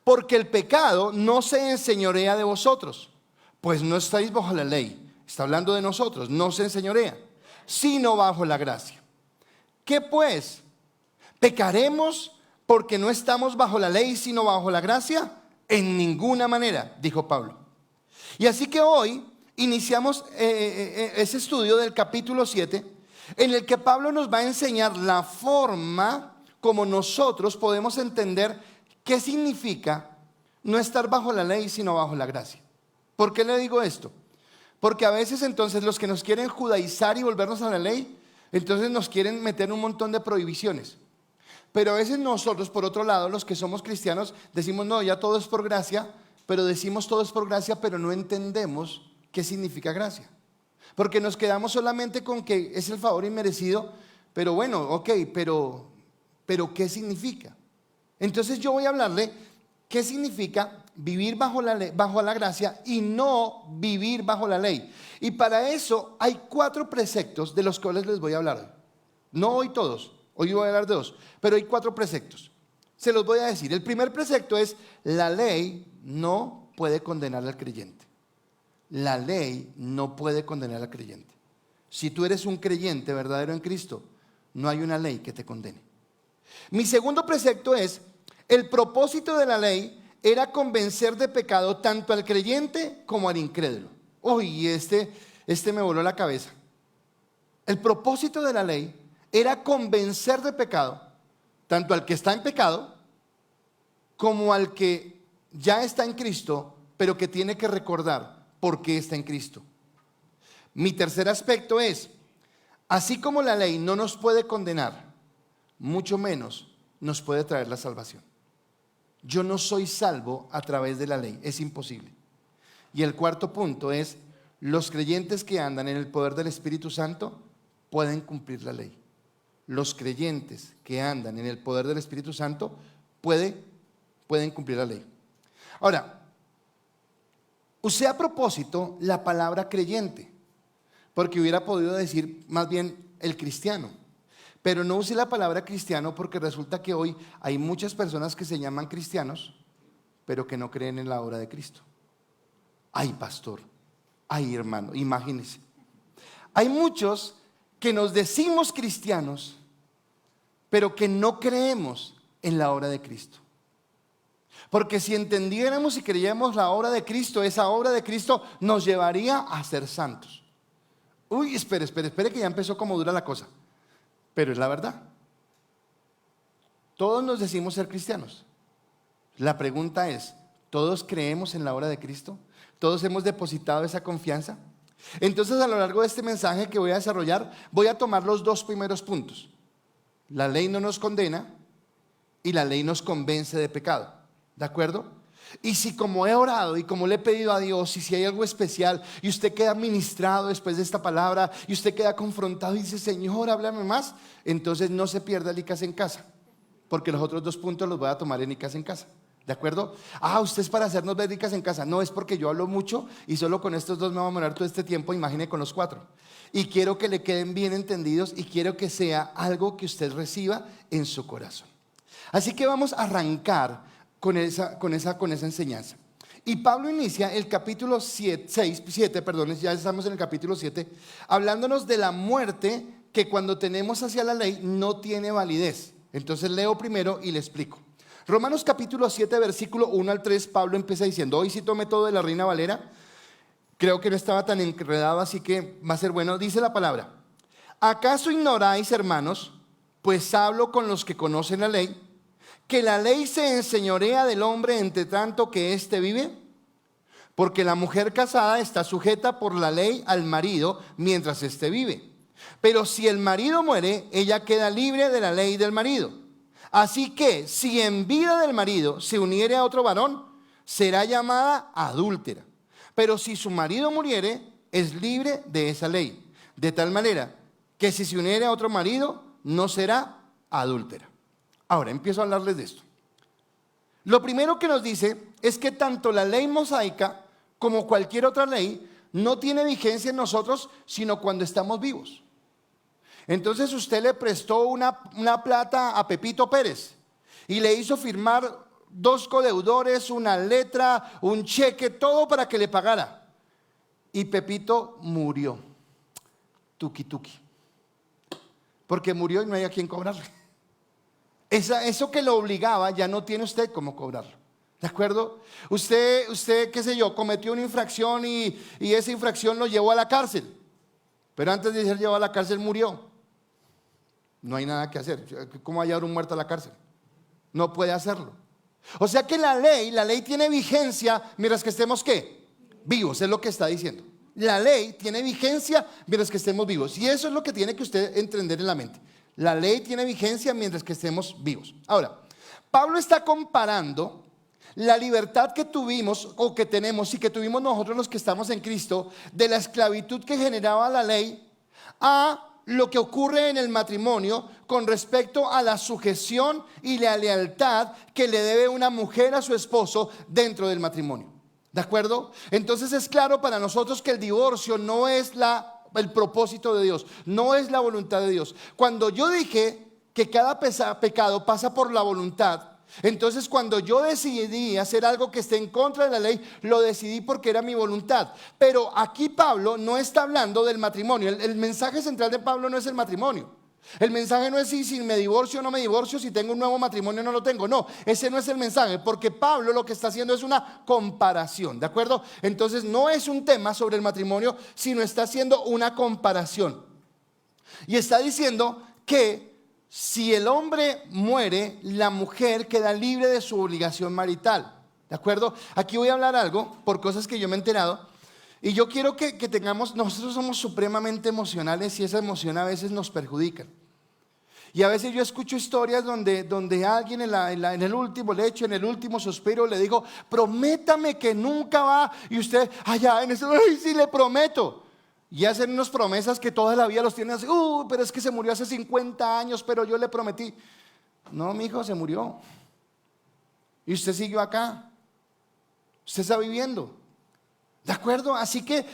porque el pecado no se enseñorea de vosotros, pues no estáis bajo la ley. Está hablando de nosotros, no se enseñorea, sino bajo la gracia. ¿Qué pues? ¿Pecaremos porque no estamos bajo la ley, sino bajo la gracia? En ninguna manera, dijo Pablo. Y así que hoy iniciamos ese estudio del capítulo 7, en el que Pablo nos va a enseñar la forma como nosotros podemos entender qué significa no estar bajo la ley sino bajo la gracia. ¿Por qué le digo esto? Porque a veces entonces los que nos quieren judaizar y volvernos a la ley, entonces nos quieren meter un montón de prohibiciones. Pero a veces nosotros, por otro lado, los que somos cristianos, decimos no, ya todo es por gracia, pero decimos todo es por gracia, pero no entendemos ¿qué significa gracia? Porque nos quedamos solamente con que es el favor inmerecido, pero bueno, ok, pero ¿qué significa? Entonces yo voy a hablarle qué significa vivir bajo la ley, bajo la gracia, y no vivir bajo la ley. Y para eso hay 4 preceptos de los cuales les voy a hablar hoy. No hoy todos, hoy voy a hablar de 2, pero hay 4 preceptos. Se los voy a decir. El primer precepto es: la ley no puede condenar al creyente. La ley no puede condenar al creyente. Si tú eres un creyente verdadero en Cristo, no hay una ley que te condene. Mi segundo precepto es: el propósito de la ley era convencer de pecado tanto al creyente como al incrédulo. Uy, este me voló la cabeza. El propósito de la ley era convencer de pecado tanto al que está en pecado como al que ya está en Cristo, pero que tiene que recordar por qué está en Cristo. Mi tercer aspecto es: así como la ley no nos puede condenar, mucho menos nos puede traer la salvación. Yo no soy salvo a través de la ley, es imposible. Y el cuarto punto es: los creyentes que andan en el poder del Espíritu Santo pueden cumplir la ley. Los creyentes que andan en el poder del Espíritu Santo pueden cumplir la ley. Ahora, usé a propósito la palabra creyente, porque hubiera podido decir más bien el cristiano, pero no usé la palabra cristiano porque resulta que hoy hay muchas personas que se llaman cristianos, pero que no creen en la obra de Cristo. Ay, pastor, ay, hermano, imagínense. Hay muchos que nos decimos cristianos, pero que no creemos en la obra de Cristo. Porque si entendiéramos y creyéramos la obra de Cristo, esa obra de Cristo nos llevaría a ser santos. Uy, espere que ya empezó como dura la cosa. Pero es la verdad. Todos nos decimos ser cristianos. La pregunta es: ¿todos creemos en la obra de Cristo? ¿Todos hemos depositado esa confianza? Entonces, a lo largo de este mensaje que voy a desarrollar, voy a tomar los 2 primeros puntos. La ley no nos condena y la ley nos convence de pecado. ¿De acuerdo? Y si como he orado y como le he pedido a Dios, y si hay algo especial y usted queda ministrado después de esta palabra y usted queda confrontado y dice: Señor, háblame más, entonces no se pierda el ICAS en casa, porque los otros 2 puntos los voy a tomar en ICAS en casa. ¿De acuerdo? Usted es para hacernos ver ICAS en casa. No, es porque yo hablo mucho y solo con estos 2 me voy a morar todo este tiempo. Imagine con los 4. Y quiero que le queden bien entendidos y quiero que sea algo que usted reciba en su corazón. Así que vamos a arrancar con esa enseñanza. Y Pablo inicia el capítulo 7, ya estamos en el capítulo 7, hablándonos de la muerte que cuando tenemos hacia la ley no tiene validez. Entonces leo primero y le explico. Romanos capítulo 7, versículo 1 al 3, Pablo empieza diciendo, hoy sí tomé todo de la Reina Valera, creo que no estaba tan enredado, así que va a ser bueno. Dice la palabra, ¿acaso ignoráis, hermanos, pues hablo con los que conocen la ley, que la ley se enseñorea del hombre entre tanto que éste vive? Porque la mujer casada está sujeta por la ley al marido mientras éste vive. Pero si el marido muere, ella queda libre de la ley del marido. Así que si en vida del marido se uniere a otro varón, será llamada adúltera. Pero si su marido muriere, es libre de esa ley. De tal manera que si se uniere a otro marido, no será adúltera. Ahora empiezo a hablarles de esto. Lo primero que nos dice es que tanto la ley mosaica como cualquier otra ley no tiene vigencia en nosotros sino cuando estamos vivos. Entonces usted le prestó una plata a Pepito Pérez y le hizo firmar 2 codeudores, una letra, un cheque, todo para que le pagara. Y Pepito murió. Tuki tuki. Porque murió y no hay a quien cobrarle. Eso que lo obligaba ya no tiene usted cómo cobrarlo. ¿De acuerdo? Usted, qué sé yo, cometió una infracción y esa infracción lo llevó a la cárcel. Pero antes de ser llevado a la cárcel murió. No hay nada que hacer. ¿Cómo va a llevar un muerto a la cárcel? No puede hacerlo. O sea que la ley tiene vigencia mientras que estemos ¿qué? Vivos, es lo que está diciendo. La ley tiene vigencia mientras que estemos vivos. Y eso es lo que tiene que usted entender en la mente. La ley tiene vigencia mientras que estemos vivos. Ahora, Pablo está comparando la libertad que tuvimos o que tenemos y que tuvimos nosotros los que estamos en Cristo de la esclavitud que generaba la ley a lo que ocurre en el matrimonio con respecto a la sujeción y la lealtad que le debe una mujer a su esposo dentro del matrimonio. ¿De acuerdo? Entonces es claro para nosotros que el divorcio no es el propósito de Dios, no es la voluntad de Dios. Cuando yo dije que cada pecado pasa por la voluntad, entonces cuando yo decidí hacer algo que esté en contra de la ley, lo decidí porque era mi voluntad. Pero aquí Pablo no está hablando del matrimonio. El mensaje central de Pablo no es el matrimonio. El mensaje no es si me divorcio o no me divorcio, si tengo un nuevo matrimonio o no lo tengo. No, ese no es el mensaje, porque Pablo lo que está haciendo es una comparación, ¿de acuerdo? Entonces no es un tema sobre el matrimonio, sino está haciendo una comparación. Y está diciendo que si el hombre muere, la mujer queda libre de su obligación marital. ¿De acuerdo? Aquí voy a hablar algo por cosas que yo me he enterado. Y yo quiero que tengamos, nosotros somos supremamente emocionales y esa emoción a veces nos perjudica. Y a veces yo escucho historias donde alguien en el último lecho, en el último suspiro le digo, prométame que nunca va. Y usted allá en ese, ay, sí le prometo. Y hacen unas promesas que toda la vida los tienen así, pero es que se murió hace 50 años, pero yo le prometí. No, mi hijo, se murió. Y usted siguió acá. Usted está viviendo. ¿De acuerdo? Así que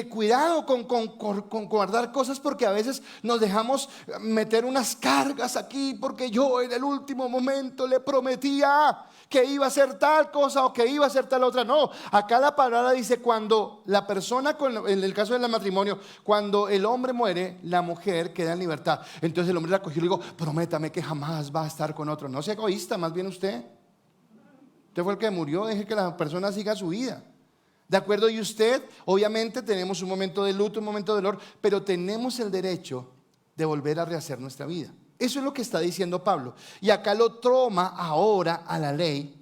cuidado con guardar cosas, porque a veces nos dejamos meter unas cargas aquí porque yo en el último momento le prometía que iba a hacer tal cosa o que iba a hacer tal otra. No, acá la palabra dice cuando la persona, en el caso del matrimonio, cuando el hombre muere, la mujer queda en libertad. Entonces el hombre la cogió y le digo, prométame que jamás va a estar con otro. No sea egoísta, más bien usted fue el que murió, deje que la persona siga su vida. ¿De acuerdo? Y usted, obviamente tenemos un momento de luto, un momento de dolor, pero tenemos el derecho de volver a rehacer nuestra vida. Eso es lo que está diciendo Pablo. Y acá lo toma ahora a la ley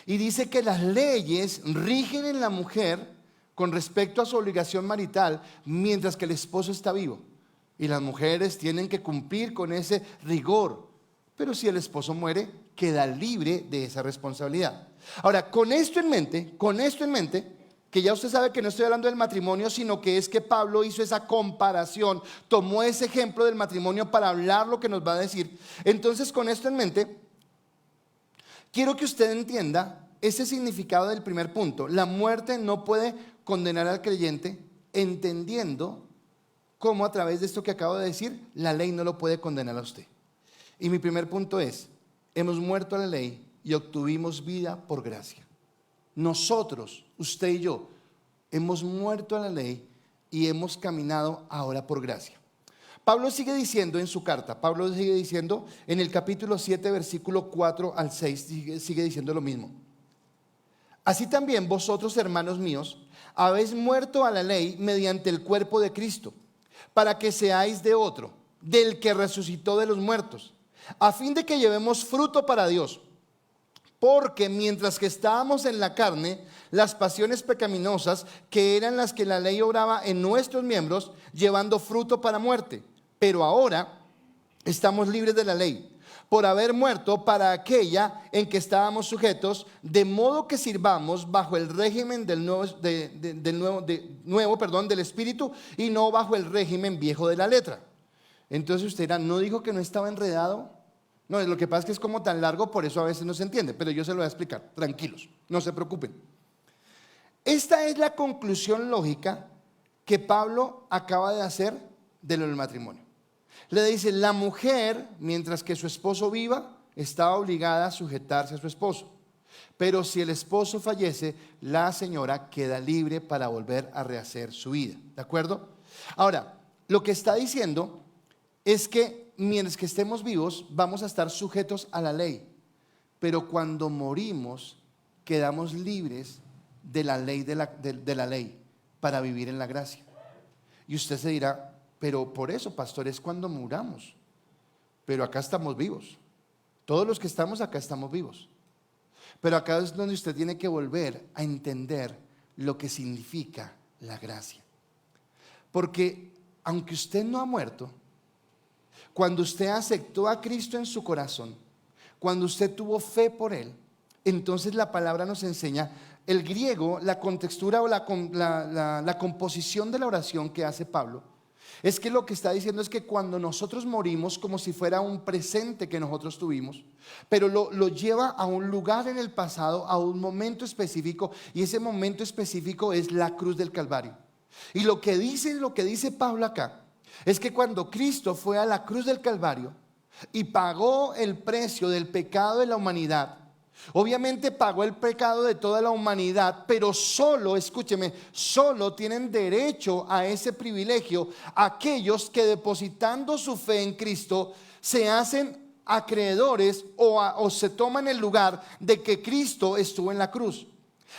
y dice que las leyes rigen en la mujer con respecto a su obligación marital mientras que el esposo está vivo. Y las mujeres tienen que cumplir con ese rigor. Pero si el esposo muere, queda libre de esa responsabilidad. Ahora, con esto en mente, que ya usted sabe que no estoy hablando del matrimonio, sino que es que Pablo hizo esa comparación, tomó ese ejemplo del matrimonio para hablar lo que nos va a decir. Entonces, con esto en mente, quiero que usted entienda ese significado del primer punto. La muerte no puede condenar al creyente, entendiendo cómo a través de esto que acabo de decir, la ley no lo puede condenar a usted. Y mi primer punto es, hemos muerto a la ley y obtuvimos vida por gracia. Nosotros, usted y yo, hemos muerto a la ley y hemos caminado ahora por gracia. Pablo sigue diciendo en su carta, Pablo sigue diciendo en el capítulo 7, versículo 4 al 6, sigue diciendo lo mismo. Así también vosotros, hermanos míos, habéis muerto a la ley mediante el cuerpo de Cristo, para que seáis de otro, del que resucitó de los muertos, a fin de que llevemos fruto para Dios. Porque mientras que estábamos en la carne, las pasiones pecaminosas, que eran las que la ley obraba en nuestros miembros, llevando fruto para muerte. Pero ahora estamos libres de la ley, por haber muerto para aquella en que estábamos sujetos, de modo que sirvamos bajo el régimen del del Espíritu, y no bajo el régimen viejo de la letra. Entonces usted dirá, ¿no dijo que no estaba enredado? No, lo que pasa es que es como tan largo, por eso a veces no se entiende, pero yo se lo voy a explicar, tranquilos, no se preocupen. Esta es la conclusión lógica que Pablo acaba de hacer de lo del matrimonio. Le dice, la mujer, mientras que su esposo viva, está obligada a sujetarse a su esposo. Pero si el esposo fallece, la señora queda libre para volver a rehacer su vida. ¿De acuerdo? Ahora, lo que está diciendo es que mientras que estemos vivos, vamos a estar sujetos a la ley. Pero cuando morimos, quedamos libres de la ley de la ley para vivir en la gracia. Y usted se dirá, pero por eso, pastor, es cuando muramos. Pero acá estamos vivos. Todos los que estamos acá estamos vivos. Pero acá es donde usted tiene que volver a entender lo que significa la gracia. Porque aunque usted no ha muerto, cuando usted aceptó a Cristo en su corazón, cuando usted tuvo fe por Él, entonces la palabra nos enseña, el griego, la contextura o la composición de la oración que hace Pablo, es que lo que está diciendo es que cuando nosotros morimos, como si fuera un presente que nosotros tuvimos, pero lo lleva a un lugar en el pasado, a un momento específico, y ese momento específico es la cruz del Calvario. Y lo que dice Pablo acá es que cuando Cristo fue a la cruz del Calvario y pagó el precio del pecado de la humanidad, obviamente pagó el pecado de toda la humanidad, pero solo, escúcheme, solo tienen derecho a ese privilegio aquellos que depositando su fe en Cristo se hacen acreedores o se toman el lugar de que Cristo estuvo en la cruz.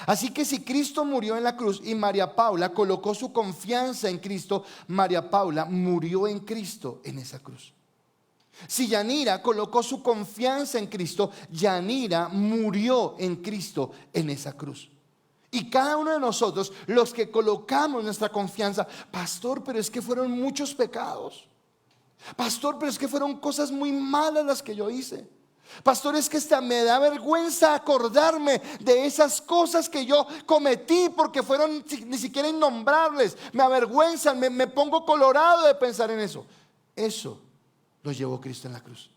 Así que si Cristo murió en la cruz y María Paula colocó su confianza en Cristo, María Paula murió en Cristo en esa cruz. Si Yanira colocó su confianza en Cristo, Yanira murió en Cristo en esa cruz. Y cada uno de nosotros, los que colocamos nuestra confianza, pastor, pero es que fueron muchos pecados. Pastor, pero es que fueron cosas muy malas las que yo hice. Pastor, es que me da vergüenza acordarme de esas cosas que yo cometí porque fueron ni siquiera innombrables. Me avergüenzan, me pongo colorado de pensar en eso. Eso lo llevó Cristo en la cruz.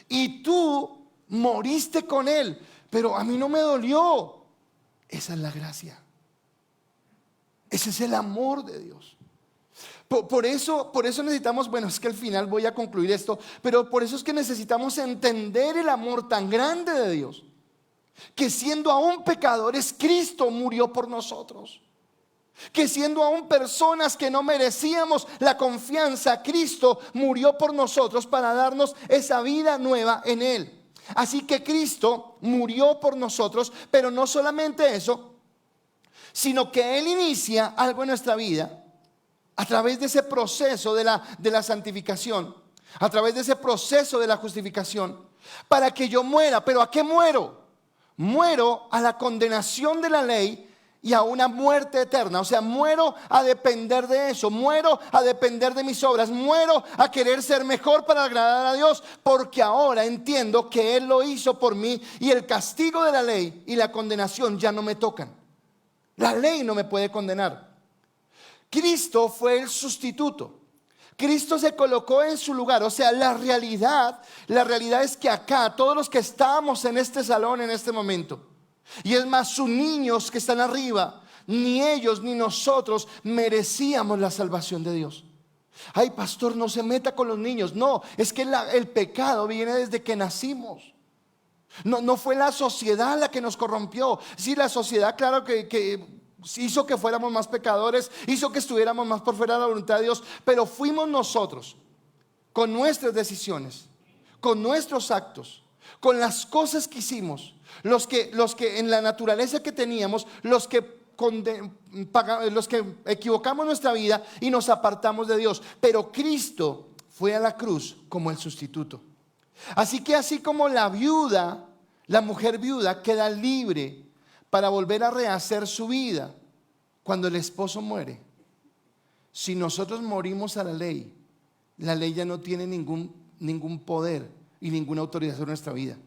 Y tú moriste con Él, pero a mí no me dolió. Esa es la gracia. Ese es el amor de Dios. Por eso necesitamos, bueno, es que al final voy a concluir esto, pero por eso es que necesitamos entender el amor tan grande de Dios, que siendo aún pecadores, Cristo murió por nosotros. Que siendo aún personas que no merecíamos la confianza, Cristo murió por nosotros para darnos esa vida nueva en Él. Así que Cristo murió por nosotros, pero no solamente eso, sino que Él inicia algo en nuestra vida a través de ese proceso de la santificación, a través de ese proceso de la justificación, para que yo muera. ¿Pero a qué muero? Muero a la condenación de la ley y a una muerte eterna. O sea, muero a depender de eso, muero a depender de mis obras, muero a querer ser mejor para agradar a Dios, porque ahora entiendo que Él lo hizo por mí y el castigo de la ley y la condenación ya no me tocan. La ley no me puede condenar. Cristo fue el sustituto. Cristo se colocó en su lugar. O sea, la realidad es que acá, todos los que estamos en este salón en este momento, y es más, sus niños que están arriba, ni ellos ni nosotros merecíamos la salvación de Dios. Ay, pastor, no se meta con los niños. No, es que el pecado viene desde que nacimos. No fue la sociedad la que nos corrompió. Sí, la sociedad, claro que hizo que fuéramos más pecadores, hizo que estuviéramos más por fuera de la voluntad de Dios, pero fuimos nosotros, con nuestras decisiones, con nuestros actos, con las cosas que hicimos, los que en la naturaleza que teníamos, los que equivocamos nuestra vida y nos apartamos de Dios. Pero Cristo fue a la cruz como el sustituto. Así que así como la viuda, la mujer viuda queda libre para volver a rehacer su vida cuando el esposo muere, si nosotros morimos a la ley ya no tiene ningún poder y ninguna autoridad sobre nuestra vida,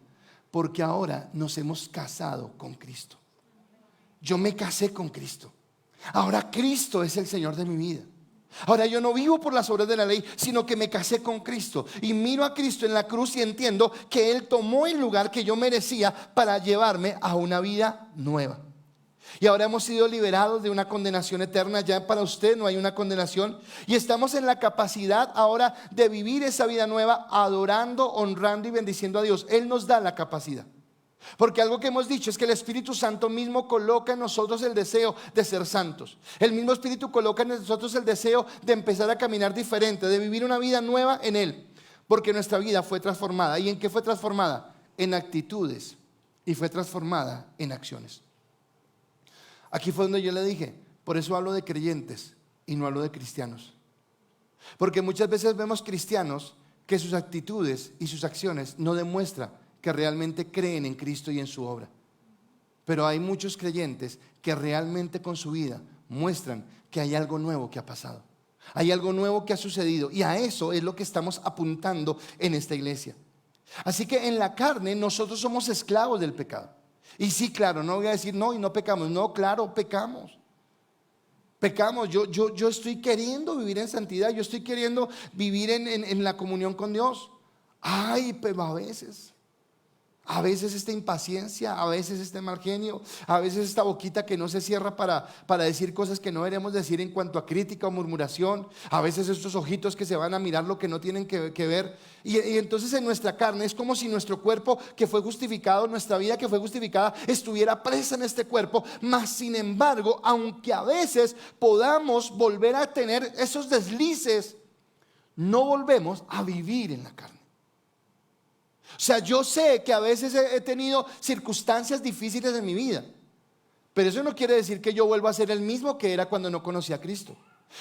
porque ahora nos hemos casado con Cristo. Yo me casé con Cristo. Ahora Cristo es el Señor de mi vida. Ahora yo no vivo por las obras de la ley, sino que me casé con Cristo y miro a Cristo en la cruz y entiendo que Él tomó el lugar que yo merecía para llevarme a una vida nueva. Y ahora hemos sido liberados de una condenación eterna. Ya para usted no hay una condenación, y estamos en la capacidad ahora de vivir esa vida nueva, adorando, honrando y bendiciendo a Dios. Él nos da la capacidad. Porque algo que hemos dicho es que el Espíritu Santo mismo coloca en nosotros el deseo de ser santos. El mismo Espíritu coloca en nosotros el deseo de empezar a caminar diferente, de vivir una vida nueva en Él. Porque nuestra vida fue transformada. ¿Y en qué fue transformada? En actitudes, y fue transformada en acciones. Aquí fue donde yo le dije, por eso hablo de creyentes y no hablo de cristianos. Porque muchas veces vemos cristianos que sus actitudes y sus acciones no demuestran que realmente creen en Cristo y en su obra. Pero hay muchos creyentes que realmente con su vida muestran que hay algo nuevo que ha pasado. Hay algo nuevo que ha sucedido, y a eso es lo que estamos apuntando en esta iglesia. Así que en la carne nosotros somos esclavos del pecado. Y sí, claro, no voy a decir no y no pecamos. No, claro, pecamos. Pecamos. Yo estoy queriendo vivir en santidad. Yo estoy queriendo vivir en la comunión con Dios. Ay, pero a veces esta impaciencia, a veces este mal genio, a veces esta boquita que no se cierra para decir cosas que no deberíamos decir en cuanto a crítica o murmuración, a veces estos ojitos que se van a mirar lo que no tienen que ver, y entonces en nuestra carne es como si nuestro cuerpo que fue justificado, nuestra vida que fue justificada, estuviera presa en este cuerpo. Mas sin embargo, aunque a veces podamos volver a tener esos deslices, no volvemos a vivir en la carne. O sea, yo sé que a veces he tenido circunstancias difíciles en mi vida, pero eso no quiere decir que yo vuelva a ser el mismo que era cuando no conocía a Cristo.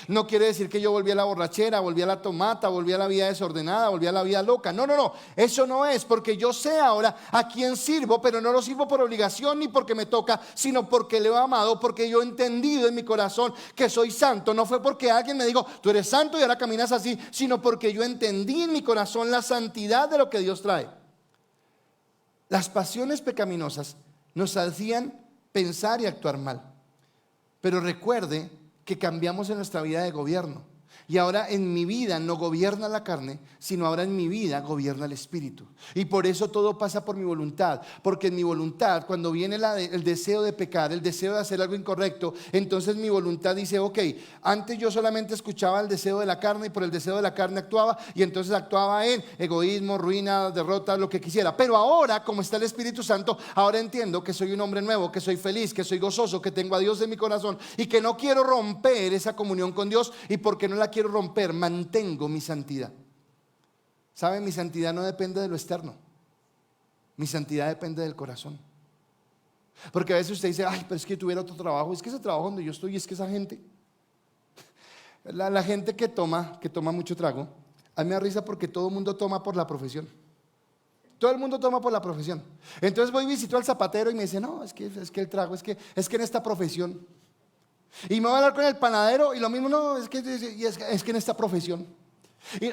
No quiere decir que yo volví a la borrachera, volví a la tomata, volví a la vida desordenada, volví a la vida loca. No, eso no es, porque yo sé ahora a quién sirvo, pero no lo sirvo por obligación ni porque me toca, sino porque le he amado, porque yo he entendido en mi corazón que soy santo. No fue porque alguien me dijo, tú eres santo y ahora caminas así, sino porque yo entendí en mi corazón la santidad de lo que Dios trae. Las pasiones pecaminosas nos hacían pensar y actuar mal. Pero recuerde que cambiamos en nuestra vida de gobierno. Y ahora en mi vida no gobierna la carne, sino ahora en mi vida gobierna el Espíritu. Y por eso todo pasa por mi voluntad. Porque en mi voluntad, cuando viene el deseo de pecar, el deseo de hacer algo incorrecto, entonces mi voluntad dice, ok, antes yo solamente escuchaba el deseo de la carne y por el deseo de la carne actuaba, y entonces actuaba en egoísmo, ruina, derrota, lo que quisiera. Pero ahora, como está el Espíritu Santo, ahora entiendo que soy un hombre nuevo, que soy feliz, que soy gozoso, que tengo a Dios en mi corazón y que no quiero romper esa comunión con Dios. Y porque no la quiero romper, mantengo mi santidad. ¿Saben? Mi santidad no depende de lo externo. Mi santidad depende del corazón. Porque a veces usted dice, ay, pero es que tuviera otro trabajo. Es que ese trabajo donde yo estoy, es que esa gente, la gente que toma mucho trago, a mí me da risa porque todo el mundo toma por la profesión. Todo el mundo toma por la profesión. Entonces voy y visito al zapatero y me dice, no, es que el trago, es que en esta profesión. Y me voy a hablar con el panadero y lo mismo, no, es que en esta profesión.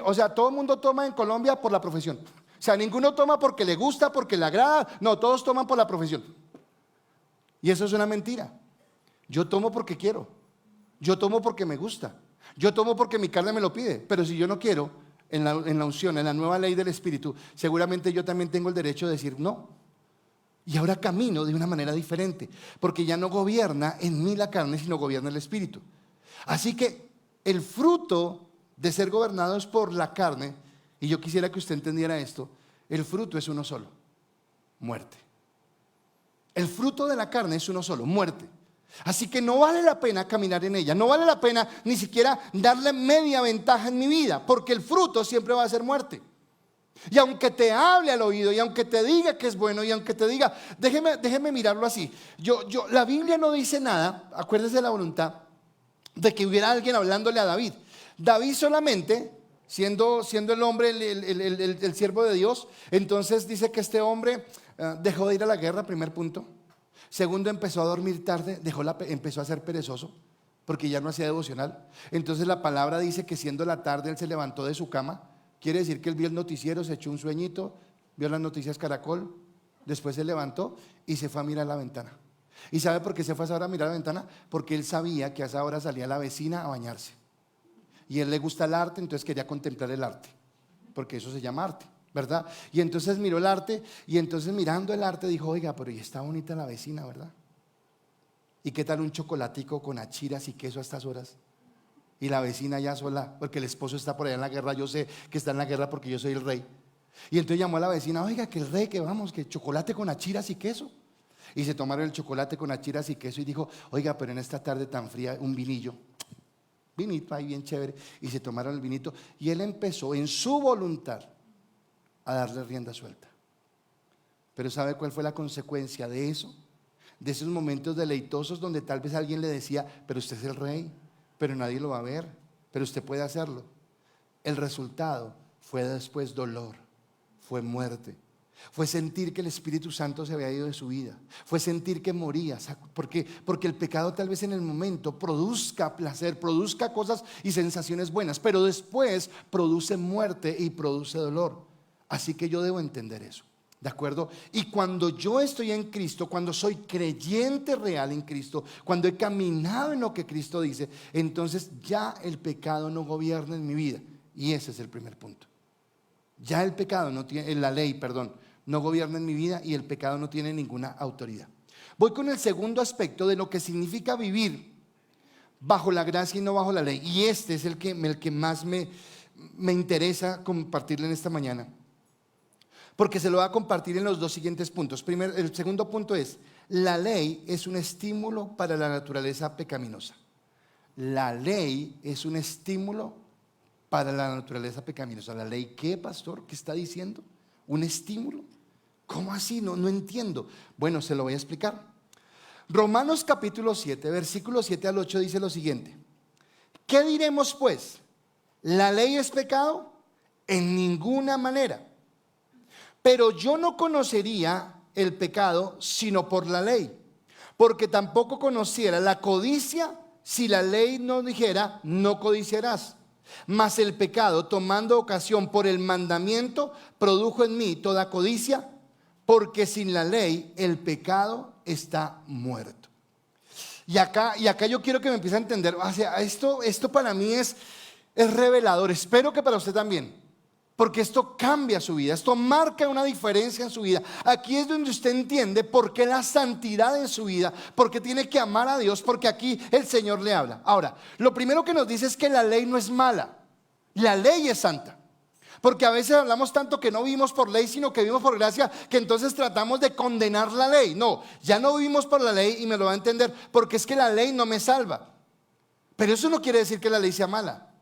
O sea, todo el mundo toma en Colombia por la profesión. O sea, ninguno toma porque le gusta, porque le agrada. No, todos toman por la profesión. Y eso es una mentira. Yo tomo porque quiero. Yo tomo porque me gusta. Yo tomo porque mi carne me lo pide. Pero si yo no quiero, en la unción, en la nueva ley del Espíritu, seguramente yo también tengo el derecho de decir no. Y ahora camino de una manera diferente, porque ya no gobierna en mí la carne, sino gobierna el Espíritu. Así que el fruto de ser gobernados por la carne, y yo quisiera que usted entendiera esto, el fruto es uno solo: muerte. El fruto de la carne es uno solo: muerte. Así que no vale la pena caminar en ella, no vale la pena ni siquiera darle media ventaja en mi vida, porque el fruto siempre va a ser muerte. Y aunque te hable al oído, y aunque te diga que es bueno, y aunque te diga, déjeme mirarlo así. La Biblia no dice nada, acuérdese de la voluntad, de que hubiera alguien hablándole a David. David solamente, siendo el hombre, el siervo de Dios, entonces dice que este hombre dejó de ir a la guerra, primer punto. Segundo, empezó a dormir tarde, empezó a ser perezoso, porque ya no hacía devocional. Entonces la palabra dice que siendo la tarde él se levantó de su cama. Quiere decir que él vio el noticiero, se echó un sueñito, vio las noticias Caracol, después se levantó y se fue a mirar la ventana. ¿Y sabe por qué se fue a esa hora a mirar la ventana? Porque él sabía que a esa hora salía la vecina a bañarse. Y a él le gusta el arte, entonces quería contemplar el arte, porque eso se llama arte, ¿verdad? Y entonces miró el arte, y entonces mirando el arte dijo, oiga, pero ya está bonita la vecina, ¿verdad? ¿Y qué tal un chocolatico con achiras y queso a estas horas? Y la vecina ya sola, porque el esposo está por allá en la guerra, yo sé que está en la guerra porque yo soy el rey. Y entonces llamó a la vecina, oiga, que el rey, que vamos, que chocolate con achiras y queso. Y se tomaron el chocolate con achiras y queso y dijo, oiga, pero en esta tarde tan fría, un vinillo. Vinito ahí bien chévere. Y se tomaron el vinito y él empezó en su voluntad a darle rienda suelta. Pero ¿sabe cuál fue la consecuencia de eso? De esos momentos deleitosos donde tal vez alguien le decía, pero usted es el rey, pero nadie lo va a ver, pero usted puede hacerlo. El resultado fue después dolor, fue muerte, fue sentir que el Espíritu Santo se había ido de su vida, fue sentir que moría, porque el pecado tal vez en el momento produzca placer, produzca cosas y sensaciones buenas, pero después produce muerte y produce dolor. Así que yo debo entender eso. ¿De acuerdo? Y cuando yo estoy en Cristo, cuando soy creyente real en Cristo, cuando he caminado en lo que Cristo dice, entonces ya el pecado no gobierna en mi vida. Y ese es el primer punto. Ya el pecado no tiene, la ley, perdón, no gobierna en mi vida y el pecado no tiene ninguna autoridad. Voy con el segundo aspecto de lo que significa vivir bajo la gracia y no bajo la ley. Y este es el que más me interesa compartirle en esta mañana, porque se lo voy a compartir en los dos siguientes puntos. Primero, el segundo punto es, la ley es un estímulo para la naturaleza pecaminosa. La ley es un estímulo para la naturaleza pecaminosa. ¿La ley qué, pastor? ¿Qué está diciendo? ¿Un estímulo? ¿Cómo así? No entiendo. Bueno, se lo voy a explicar. Romanos capítulo 7, versículos 7 al 8 dice lo siguiente. ¿Qué diremos pues? ¿La ley es pecado? En ninguna manera. Pero yo no conocería el pecado sino por la ley, porque tampoco conociera la codicia si la ley no dijera no codiciarás. Mas el pecado, tomando ocasión por el mandamiento, produjo en mí toda codicia, porque sin la ley el pecado está muerto. Y acá yo quiero que me empiece a entender, o sea, esto para mí es revelador, espero que para usted también. Porque esto cambia su vida, esto marca una diferencia en su vida. Aquí es donde usted entiende por qué la santidad en su vida, porque tiene que amar a Dios, porque aquí el Señor le habla. Ahora, lo primero que nos dice es que la ley no es mala, la ley es santa. Porque a veces hablamos tanto que no vivimos por ley, sino que vivimos por gracia, que entonces tratamos de condenar la ley. No, ya no vivimos por la ley y me lo va a entender, porque es que la ley no me salva. Pero eso no quiere decir que la ley sea mala.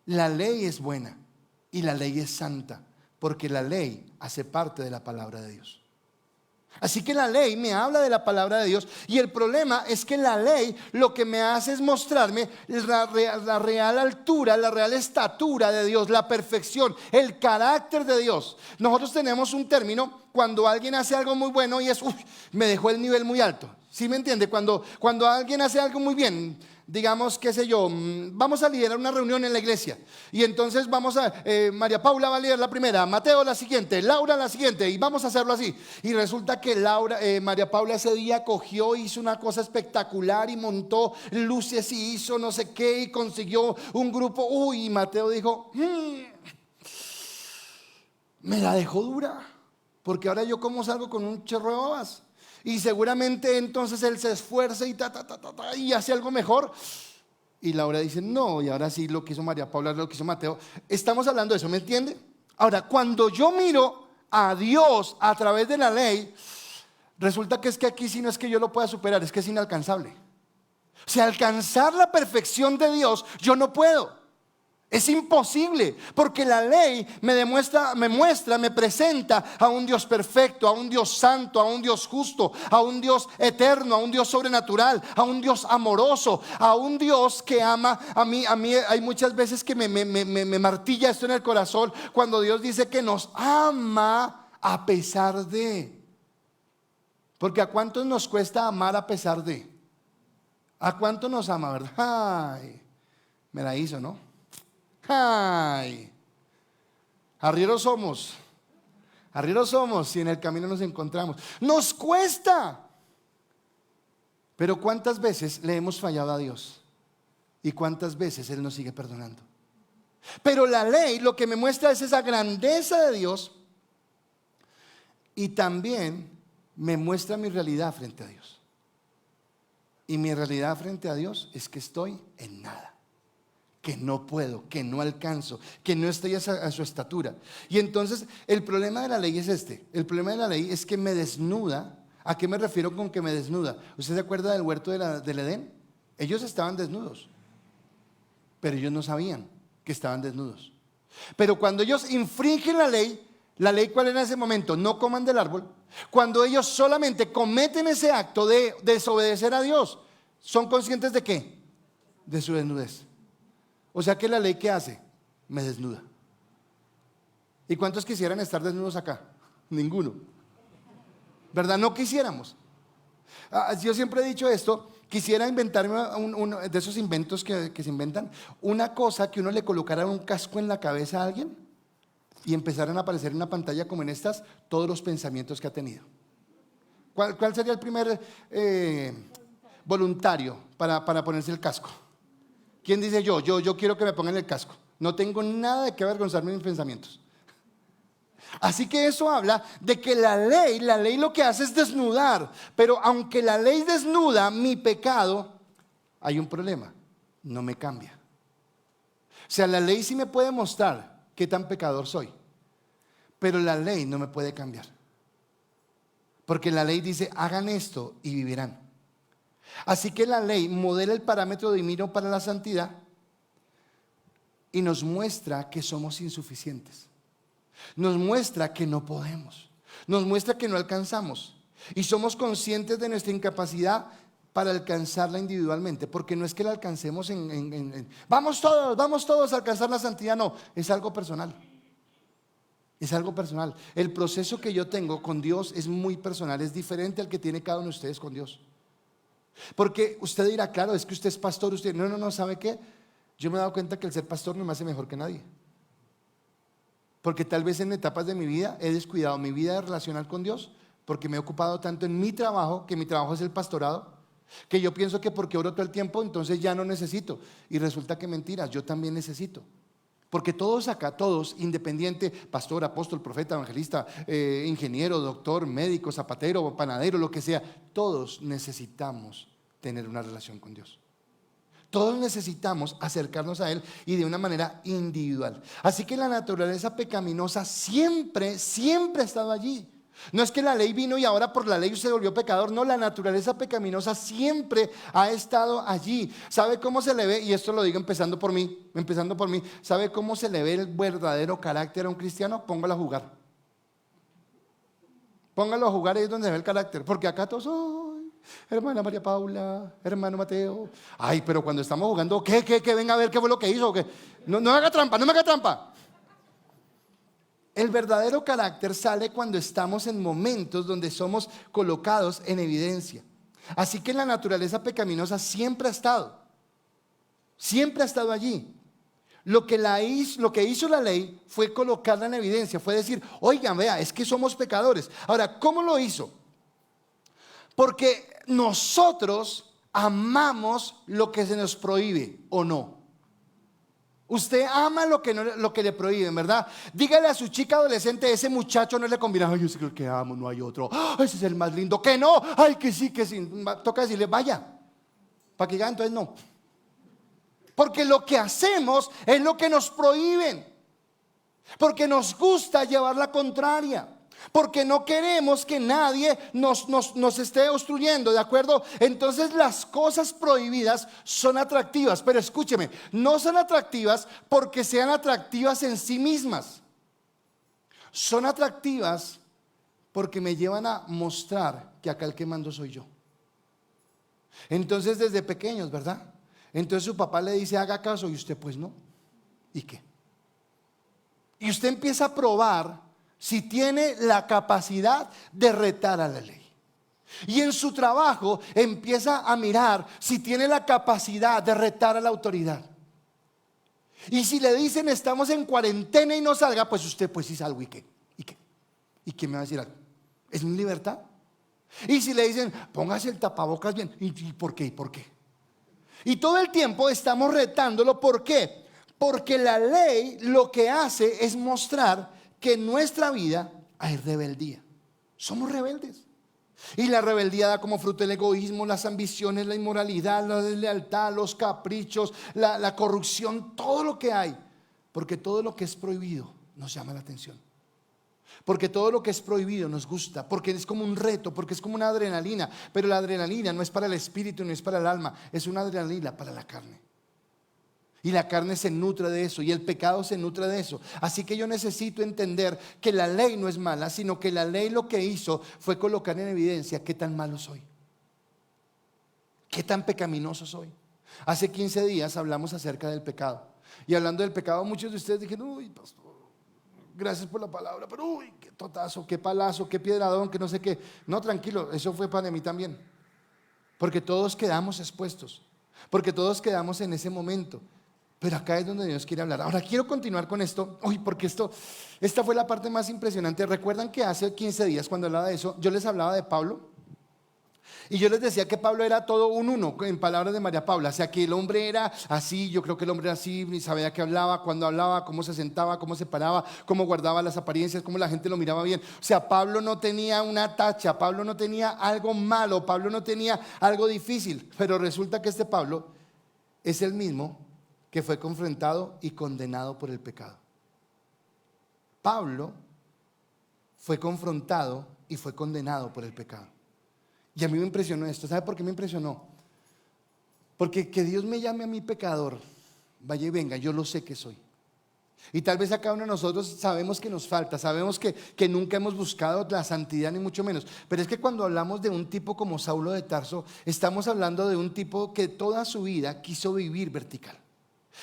La ley es buena. Y la ley es santa, porque la ley hace parte de la palabra de Dios. Así que la ley me habla de la palabra de Dios. Y el problema es que la ley lo que me hace es mostrarme la real altura, la real estatura de Dios, la perfección, el carácter de Dios. Nosotros tenemos un término cuando alguien hace algo muy bueno y es, me dejó el nivel muy alto. ¿Sí me entiende? Cuando alguien hace algo muy bien, digamos, qué sé yo, vamos a liderar una reunión en la iglesia y entonces María Paula va a liderar la primera, Mateo la siguiente, Laura la siguiente y vamos a hacerlo así. Y resulta que María Paula ese día cogió, hizo una cosa espectacular y montó luces y hizo no sé qué y consiguió un grupo. Y Mateo dijo, me la dejó dura, porque ahora yo como salgo con un chorro de babas. Y seguramente entonces él se esfuerza y hace algo mejor. Y Laura dice, no, y ahora sí lo que hizo María Paula, lo que hizo Mateo. Estamos hablando de eso, ¿me entiende? Ahora, cuando yo miro a Dios a través de la ley, resulta que es que aquí sí no es que yo lo pueda superar, es que es inalcanzable. O sea, alcanzar la perfección de Dios, yo no puedo. Es imposible, porque la ley me presenta a un Dios perfecto, a un Dios santo, a un Dios justo, a un Dios eterno, a un Dios sobrenatural, a un Dios amoroso, a un Dios que ama a mí hay muchas veces que me martilla esto en el corazón cuando Dios dice que nos ama a pesar de. Porque ¿a cuántos nos cuesta amar a pesar de? ¿A cuánto nos ama, verdad? Ay, me la hizo, ¿no? Ay, arrieros somos si en el camino nos encontramos. Nos cuesta. Pero ¿cuántas veces le hemos fallado a Dios? ¿Y cuántas veces Él nos sigue perdonando? Pero la ley lo que me muestra es esa grandeza de Dios, y también me muestra mi realidad frente a Dios. Y mi realidad frente a Dios es que estoy en nada, que no puedo, que no alcanzo, que no estoy a su estatura. Y entonces el problema de la ley es este. El problema de la ley es que me desnuda. ¿A qué me refiero con que me desnuda? ¿Usted se acuerda del huerto del Edén? Ellos estaban desnudos, pero ellos no sabían que estaban desnudos. Pero cuando ellos infringen la ley ¿cuál era en ese momento? No coman del árbol. Cuando ellos solamente cometen ese acto de desobedecer a Dios, ¿son conscientes de qué? De su desnudez. O sea que la ley, ¿qué hace? Me desnuda. ¿Y cuántos quisieran estar desnudos acá? Ninguno, ¿verdad? No quisiéramos. Yo siempre he dicho esto. Quisiera inventarme uno de esos inventos que se inventan, una cosa que uno le colocara un casco en la cabeza a alguien y empezaran a aparecer en una pantalla como en estas todos los pensamientos que ha tenido. ¿Cuál sería el primer voluntario para ponerse el casco? ¿Quién dice yo quiero que me pongan el casco? No tengo nada de qué avergonzarme de mis pensamientos. Así que eso habla de que la ley lo que hace es desnudar. Pero aunque la ley desnuda mi pecado, hay un problema: no me cambia. O sea, la ley sí me puede mostrar qué tan pecador soy, pero la ley no me puede cambiar. Porque la ley dice: hagan esto y vivirán. Así que la ley modela el parámetro divino para la santidad y nos muestra que somos insuficientes. Nos muestra que no podemos. Nos muestra que no alcanzamos. Y somos conscientes de nuestra incapacidad para alcanzarla individualmente. Porque no es que la alcancemos vamos todos a alcanzar la santidad. No, es algo personal. Es algo personal. El proceso que yo tengo con Dios es muy personal. Es diferente al que tiene cada uno de ustedes con Dios. Porque usted dirá: claro, es que usted es pastor. Usted, no, ¿sabe qué? Yo me he dado cuenta que el ser pastor no me hace mejor que nadie. Porque tal vez en etapas de mi vida he descuidado mi vida relacional con Dios, porque me he ocupado tanto en mi trabajo, que mi trabajo es el pastorado, que yo pienso que porque oro todo el tiempo, entonces ya no necesito. Y resulta que mentiras, yo también necesito. Porque todos acá, todos, independiente, pastor, apóstol, profeta, evangelista, ingeniero, doctor, médico, zapatero, panadero, lo que sea, todos necesitamos tener una relación con Dios. Todos necesitamos acercarnos a Él, y de una manera individual. Así que la naturaleza pecaminosa siempre ha estado allí. No es que la ley vino y ahora por la ley se volvió pecador. No, la naturaleza pecaminosa siempre ha estado allí. ¿Sabe cómo se le ve? Y esto lo digo empezando por mí. ¿Sabe cómo se le ve el verdadero carácter a un cristiano? Póngalo a jugar. Póngalo a jugar, ahí es donde se ve el carácter. Porque acá todos... hermana María Paula, hermano Mateo. Ay, pero cuando estamos jugando, ¿qué? Venga a ver qué fue lo que hizo. No me haga trampa. El verdadero carácter sale cuando estamos en momentos donde somos colocados en evidencia. Así que la naturaleza pecaminosa siempre ha estado allí. Lo que hizo la ley fue colocarla en evidencia, fue decir: oigan, vea, es que somos pecadores. Ahora, ¿cómo lo hizo? Porque nosotros amamos lo que se nos prohíbe, ¿o no? Usted ama lo que le prohíben, ¿verdad? Dígale a su chica adolescente: ese muchacho no le combina. Ay, yo sé que amo, no hay otro. Ay, ese es el más lindo. Que no, ay, que sí. Toca decirle: vaya, para que diga entonces no. Porque lo que hacemos es lo que nos prohíben. Porque nos gusta llevar la contraria. porque no queremos que nadie nos esté obstruyendo, ¿de acuerdo? Entonces las cosas prohibidas son atractivas, pero escúcheme, no son atractivas porque sean atractivas en sí mismas. Son atractivas porque me llevan a mostrar que acá el que mando soy yo. Entonces desde pequeños, ¿verdad? Entonces su papá le dice haga caso y usted pues no. ¿Y qué? Y usted empieza a probar si tiene la capacidad de retar a la ley. Y en su trabajo empieza a mirar si tiene la capacidad de retar a la autoridad. Y si le dicen estamos en cuarentena y no salga, pues usted pues sí salgo. ¿Y qué? ¿Y qué? ¿Y quién me va a decir algo? ¿Es mi libertad? Y si le dicen póngase el tapabocas bien, ¿y por qué? ¿Y por qué? Y todo el tiempo estamos retándolo. ¿Por qué? Porque la ley lo que hace es mostrar que en nuestra vida hay rebeldía. Somos rebeldes. Y la rebeldía da como fruto el egoísmo, las ambiciones, la inmoralidad, la deslealtad, los caprichos, la corrupción, todo lo que hay. Porque todo lo que es prohibido nos llama la atención. Porque todo lo que es prohibido nos gusta, porque es como un reto, porque es como una adrenalina. Pero la adrenalina no es para el espíritu, no es para el alma, es una adrenalina para la carne. Y la carne se nutre de eso, y el pecado se nutre de eso. Así que yo necesito entender que la ley no es mala, sino que la ley lo que hizo fue colocar en evidencia qué tan malo soy, qué tan pecaminoso soy. Hace 15 días hablamos acerca del pecado. Y hablando del pecado, muchos de ustedes dijeron: uy, pastor, gracias por la palabra, pero uy, qué totazo, qué palazo, qué piedradón, que no sé qué. No, tranquilo, eso fue para mí también. Porque todos quedamos expuestos, porque todos quedamos en ese momento. Pero acá es donde Dios quiere hablar. Ahora quiero continuar con esto. Uy, porque esta fue la parte más impresionante. ¿Recuerdan que hace 15 días cuando hablaba de eso, yo les hablaba de Pablo? Y yo les decía que Pablo era todo un uno, en palabras de María Paula. O sea, que el hombre era así, yo creo que el hombre era así, sabía que hablaba, cuando hablaba, cómo se sentaba, cómo se paraba, cómo guardaba las apariencias, cómo la gente lo miraba bien. O sea, Pablo no tenía una tacha, Pablo no tenía algo malo, Pablo no tenía algo difícil. Pero resulta que este Pablo es el mismo que fue confrontado y condenado por el pecado. Pablo fue confrontado y fue condenado por el pecado. Y a mí me impresionó esto. ¿Sabe por qué me impresionó? Porque que Dios me llame a mí pecador, vaya y venga, yo lo sé que soy. Y tal vez a cada uno de nosotros sabemos que nos falta, sabemos que nunca hemos buscado la santidad ni mucho menos. Pero es que cuando hablamos de un tipo como Saulo de Tarso, estamos hablando de un tipo que toda su vida quiso vivir vertical.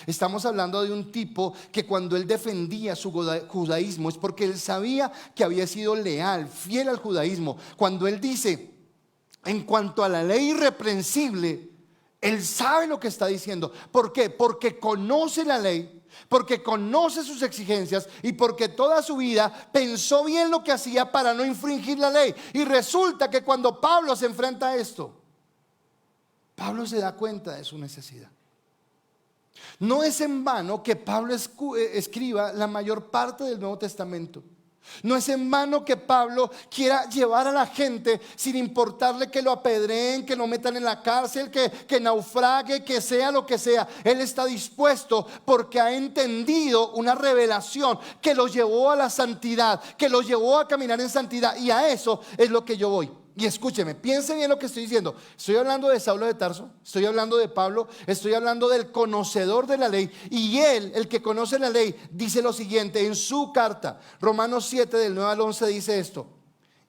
Estamos hablando de un tipo que cuando él defendía su judaísmo es porque él sabía que había sido leal, fiel al judaísmo. Cuando él dice, en cuanto a la ley irreprensible, él sabe lo que está diciendo. ¿Por qué? Porque conoce la ley, porque conoce sus exigencias y porque toda su vida pensó bien lo que hacía para no infringir la ley. Y resulta que cuando Pablo se enfrenta a esto, Pablo se da cuenta de su necesidad. No es en vano que Pablo escriba la mayor parte del Nuevo Testamento. No es en vano que Pablo quiera llevar a la gente sin importarle que lo apedreen, que lo metan en la cárcel, que naufrague, que sea lo que sea. Él está dispuesto porque ha entendido una revelación que lo llevó a la santidad, que lo llevó a caminar en santidad. Y a eso es lo que yo voy. Y escúcheme, piense bien lo que estoy diciendo. Estoy hablando de Saulo de Tarso, estoy hablando de Pablo, estoy hablando del conocedor de la ley. Y él, el que conoce la ley, dice lo siguiente en su carta. Romanos 7 del 9 al 11 dice esto: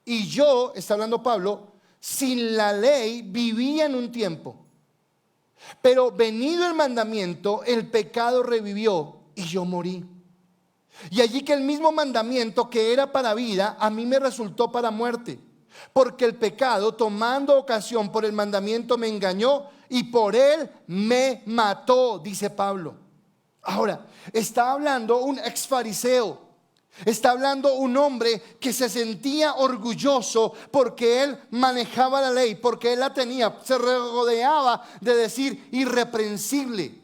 y yo, está hablando Pablo, sin la ley vivía en un tiempo, pero venido el mandamiento, el pecado revivió y yo morí. Y allí que el mismo mandamiento que era para vida, a mí me resultó para muerte. Porque el pecado, tomando ocasión por el mandamiento, me engañó y por él me mató, dice Pablo. Ahora, está hablando un ex fariseo, está hablando un hombre que se sentía orgulloso porque él manejaba la ley, porque él la tenía, se regodeaba de decir irreprensible.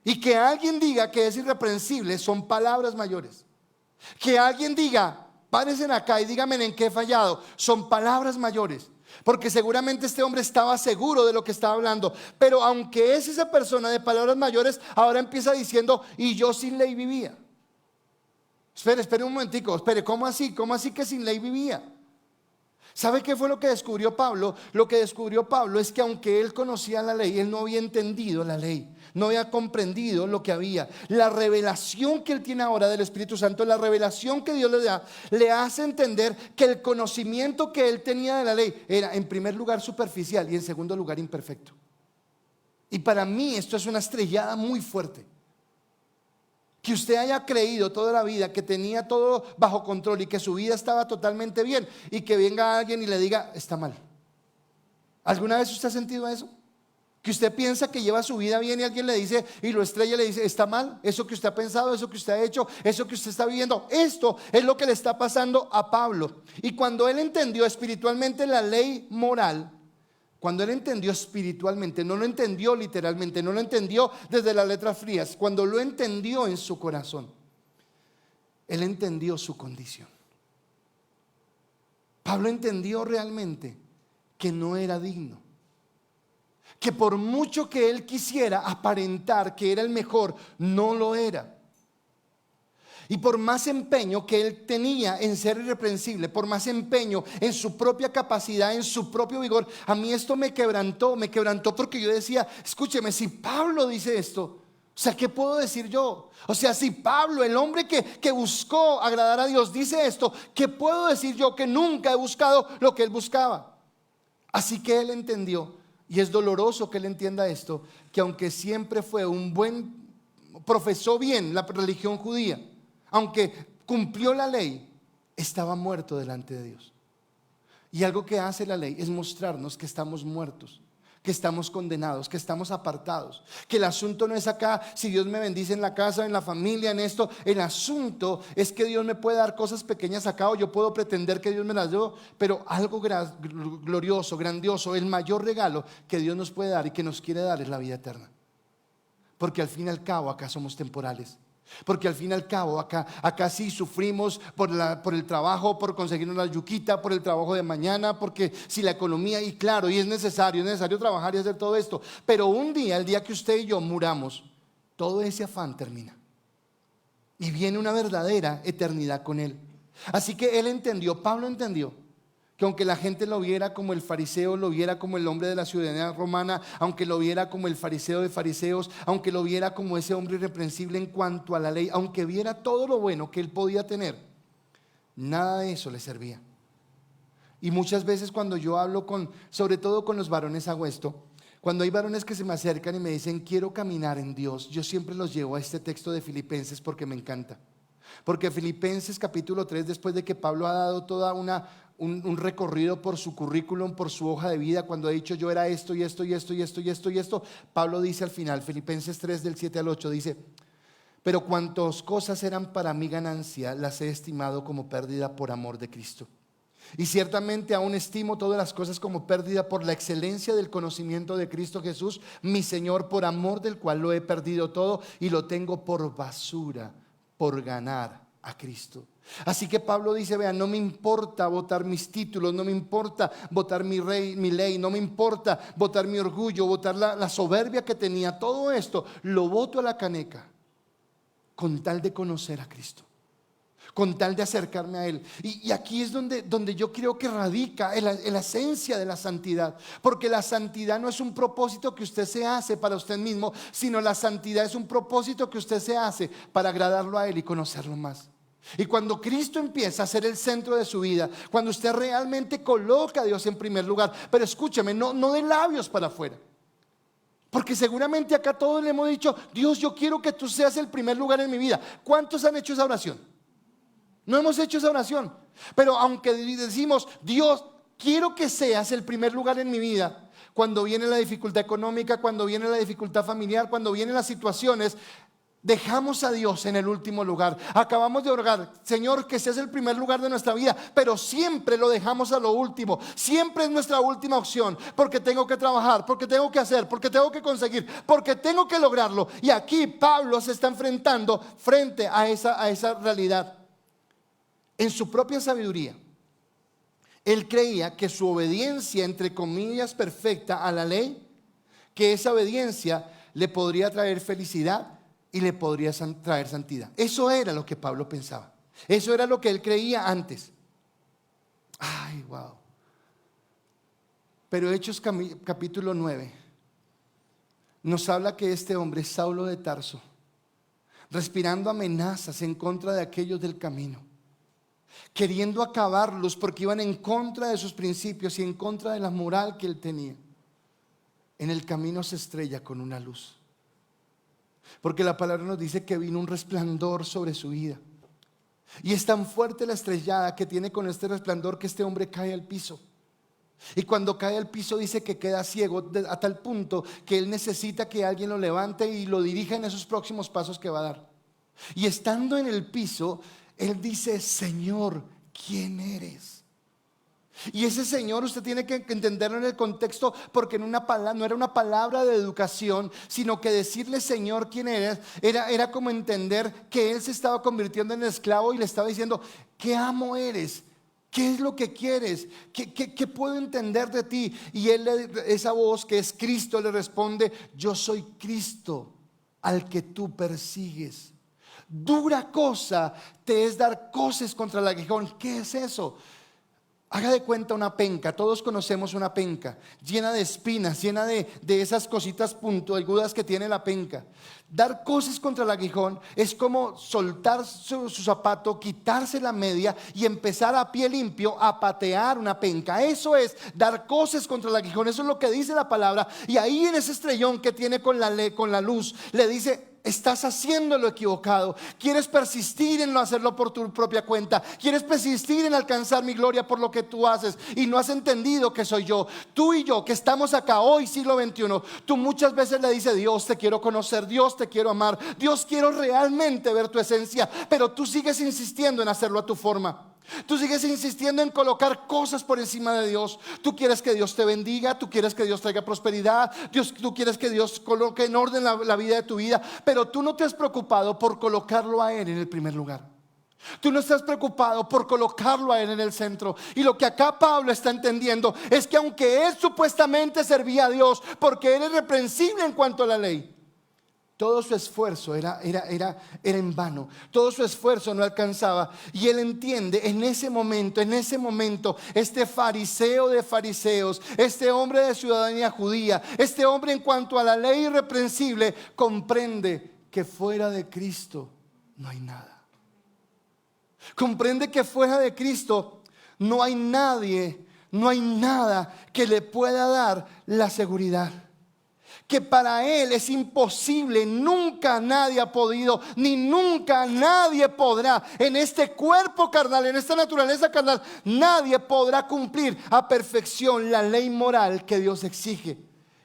Y que alguien diga que es irreprensible son palabras mayores. Que alguien diga, párense acá y díganme en qué he fallado, son palabras mayores. Porque seguramente este hombre estaba seguro de lo que estaba hablando. Pero aunque es esa persona de palabras mayores, ahora empieza diciendo, y yo sin ley vivía. O Espere un momentico, espere, ¿cómo así? ¿Cómo así que sin ley vivía? ¿Sabe qué fue lo que descubrió Pablo? Lo que descubrió Pablo es que aunque él conocía la ley, él no había entendido la ley, no había comprendido lo que había. La revelación que él tiene ahora del Espíritu Santo, la revelación que Dios le da, le hace entender que el conocimiento que él tenía de la ley era en primer lugar superficial y en segundo lugar imperfecto. Y para mí esto es una estrellada muy fuerte. Que usted haya creído toda la vida que tenía todo bajo control y que su vida estaba totalmente bien, y que venga alguien y le diga, está mal. ¿Alguna vez usted ha sentido eso? Que usted piensa que lleva su vida bien y alguien le dice, y lo estrella y le dice, está mal. Eso que usted ha pensado, eso que usted ha hecho, eso que usted está viviendo. Esto es lo que le está pasando a Pablo. Y cuando él entendió espiritualmente la ley moral, cuando él entendió espiritualmente, no lo entendió literalmente, no lo entendió desde las letras frías, cuando lo entendió en su corazón, él entendió su condición. Pablo entendió realmente que no era digno, que por mucho que él quisiera aparentar que era el mejor, no lo era. Y por más empeño que él tenía en ser irreprensible, por más empeño en su propia capacidad, en su propio vigor, a mí esto me quebrantó porque yo decía, escúcheme, si Pablo dice esto, o sea, ¿qué puedo decir yo? O sea, si Pablo, el hombre que buscó agradar a Dios, dice esto, ¿qué puedo decir yo que nunca he buscado lo que él buscaba? Así que él entendió, y es doloroso que él entienda esto, que aunque siempre fue profesó bien la religión judía, aunque cumplió la ley, estaba muerto delante de Dios. Y algo que hace la ley es mostrarnos que estamos muertos, que estamos condenados, que estamos apartados, que el asunto no es acá si Dios me bendice en la casa, en la familia, en esto. El asunto es que Dios me puede dar cosas pequeñas acá, o yo puedo pretender que Dios me las dio, pero algo glorioso, grandioso, el mayor regalo que Dios nos puede dar y que nos quiere dar es la vida eterna. Porque al fin y al cabo acá somos temporales. Porque al fin y al cabo acá sí sufrimos por el trabajo, por conseguir una yuquita, por el trabajo de mañana, porque si la economía, y claro, y es necesario trabajar y hacer todo esto, pero un día, el día que usted y yo muramos, todo ese afán termina y viene una verdadera eternidad con él. Así que él entendió, Pablo entendió que aunque la gente lo viera como el fariseo, lo viera como el hombre de la ciudadanía romana, aunque lo viera como el fariseo de fariseos, aunque lo viera como ese hombre irreprensible en cuanto a la ley, aunque viera todo lo bueno que él podía tener, nada de eso le servía. Y muchas veces cuando yo hablo sobre todo con los varones, hago esto. Cuando hay varones que se me acercan y me dicen quiero caminar en Dios, yo siempre los llevo a este texto de Filipenses porque me encanta. Porque Filipenses capítulo 3, después de que Pablo ha dado toda un recorrido por su currículum, por su hoja de vida, cuando ha dicho yo era esto y esto y esto y esto y esto y esto, Pablo dice al final, Filipenses 3 del 7 al 8, dice, pero cuantas cosas eran para mi ganancia, las he estimado como pérdida por amor de Cristo. Y ciertamente aún estimo todas las cosas como pérdida por la excelencia del conocimiento de Cristo Jesús, mi Señor, por amor del cual lo he perdido todo y lo tengo por basura, por ganar a Cristo. Así que Pablo dice, vean, no me importa votar mis títulos, no me importa votar mi ley, no me importa votar mi orgullo, votar la soberbia que tenía, todo esto lo voto a la caneca con tal de conocer a Cristo, con tal de acercarme a Él. Y aquí es donde yo creo que radica la esencia de la santidad, porque la santidad no es un propósito que usted se hace para usted mismo, sino la santidad es un propósito que usted se hace para agradarlo a Él y conocerlo más. Y cuando Cristo empieza a ser el centro de su vida, cuando usted realmente coloca a Dios en primer lugar, pero escúcheme, no de labios para afuera, porque seguramente acá todos le hemos dicho, Dios, yo quiero que tú seas el primer lugar en mi vida. ¿Cuántos han hecho esa oración? No hemos hecho esa oración, pero aunque decimos, Dios, quiero que seas el primer lugar en mi vida, cuando viene la dificultad económica, cuando viene la dificultad familiar, cuando vienen las situaciones, dejamos a Dios en el último lugar. Acabamos de orar, Señor, que seas el primer lugar de nuestra vida, pero siempre lo dejamos a lo último. Siempre es nuestra última opción, porque tengo que trabajar, porque tengo que hacer, porque tengo que conseguir, porque tengo que lograrlo. Y aquí Pablo se está enfrentando frente a esa realidad. En su propia sabiduría, él creía que su obediencia, entre comillas, perfecta a la ley, que esa obediencia le podría traer felicidad y le podría traer santidad. Eso era lo que Pablo pensaba. Eso era lo que él creía antes. Ay, wow. Pero Hechos capítulo 9 nos habla que este hombre, Saulo de Tarso, respirando amenazas en contra de aquellos del camino, queriendo acabarlos porque iban en contra de sus principios y en contra de la moral que él tenía, en el camino se estrella con una luz. Porque la palabra nos dice que vino un resplandor sobre su vida. Y es tan fuerte la estrellada que tiene con este resplandor que este hombre cae al piso. Y cuando cae al piso dice que queda ciego a tal punto que él necesita que alguien lo levante y lo dirija en esos próximos pasos que va a dar. Y estando en el piso, él dice: Señor, ¿quién eres? Y ese Señor usted tiene que entenderlo en el contexto, porque no era una palabra de educación, sino que decirle Señor quién eres era como entender que él se estaba convirtiendo en esclavo y le estaba diciendo: ¿qué amo eres? ¿Qué es lo que quieres? ¿Qué puedo entender de ti? Y esa voz que es Cristo le responde: yo soy Cristo al que tú persigues. Dura cosa te es dar coces contra el aguijón. ¿Qué es eso? Haga de cuenta una penca. Todos conocemos una penca llena de espinas, llena de esas cositas puntiagudas que tiene la penca. Dar coces contra el aguijón es como soltar su zapato, quitarse la media y empezar a pie limpio a patear una penca. Eso es dar coces contra el aguijón. Eso es lo que dice la palabra. Y ahí en ese estrellón que tiene con la luz, le dice: estás haciendo lo equivocado. Quieres persistir en no hacerlo por tu propia cuenta. Quieres persistir en alcanzar mi gloria por lo que tú haces, y no has entendido que soy yo. Tú y yo que estamos acá hoy, siglo XXI, tú muchas veces le dices: Dios, te quiero conocer, Dios, te quiero amar, Dios, quiero realmente ver tu esencia. Pero tú sigues insistiendo en hacerlo a tu forma. Tú sigues insistiendo en colocar cosas por encima de Dios. Tú quieres que Dios te bendiga, tú quieres que Dios traiga prosperidad, tú quieres que Dios coloque en orden la vida de tu vida, pero tú no te has preocupado por colocarlo a Él en el primer lugar. Tú no estás preocupado por colocarlo a Él en el centro. Y lo que acá Pablo está entendiendo es que aunque él supuestamente servía a Dios, porque él es irreprensible en cuanto a la ley, todo su esfuerzo era en vano. Todo su esfuerzo no alcanzaba. Y él entiende en ese momento, este fariseo de fariseos, este hombre de ciudadanía judía, este hombre en cuanto a la ley irreprensible, comprende que fuera de Cristo no hay nada. Comprende que fuera de Cristo no hay nadie, no hay nada que le pueda dar la seguridad. Que para él es imposible. Nunca nadie ha podido, ni nunca nadie podrá. En este cuerpo carnal, en esta naturaleza carnal, nadie podrá cumplir a perfección la ley moral que Dios exige.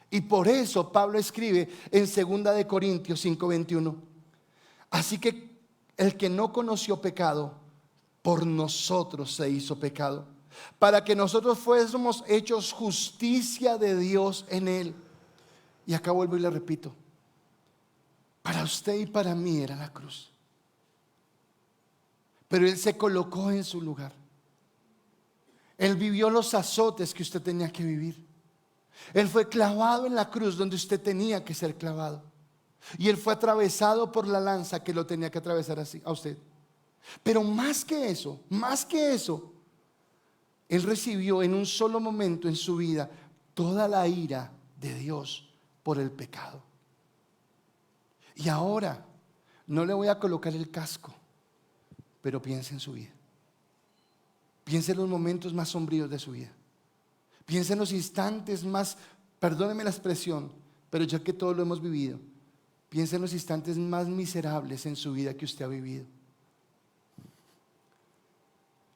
Y por eso Pablo escribe en 2 de Corintios 5:21: así que el que no conoció pecado, por nosotros se hizo pecado, para que nosotros fuésemos hechos justicia de Dios en él. Y acá vuelvo y le repito: para usted y para mí era la cruz, pero Él se colocó en su lugar. Él vivió los azotes que usted tenía que vivir. Él fue clavado en la cruz donde usted tenía que ser clavado. Y Él fue atravesado por la lanza que lo tenía que atravesar así a usted. Pero más que eso, Él recibió en un solo momento en su vida toda la ira de Dios por el pecado. Y ahora no le voy a colocar el casco, pero piense en su vida. Piense en los momentos más sombríos de su vida. Piense en los instantes más, perdóneme la expresión, pero ya que todos lo hemos vivido, piense en los instantes más miserables en su vida que usted ha vivido.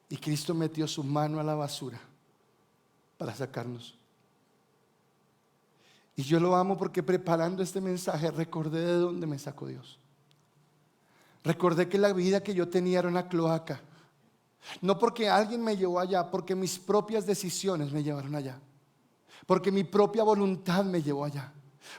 Y Cristo metió su mano a la basura para sacarnos. Y yo lo amo porque preparando este mensaje recordé de dónde me sacó Dios. Recordé que la vida que yo tenía era una cloaca. No porque alguien me llevó allá, porque mis propias decisiones me llevaron allá. Porque mi propia voluntad me llevó allá.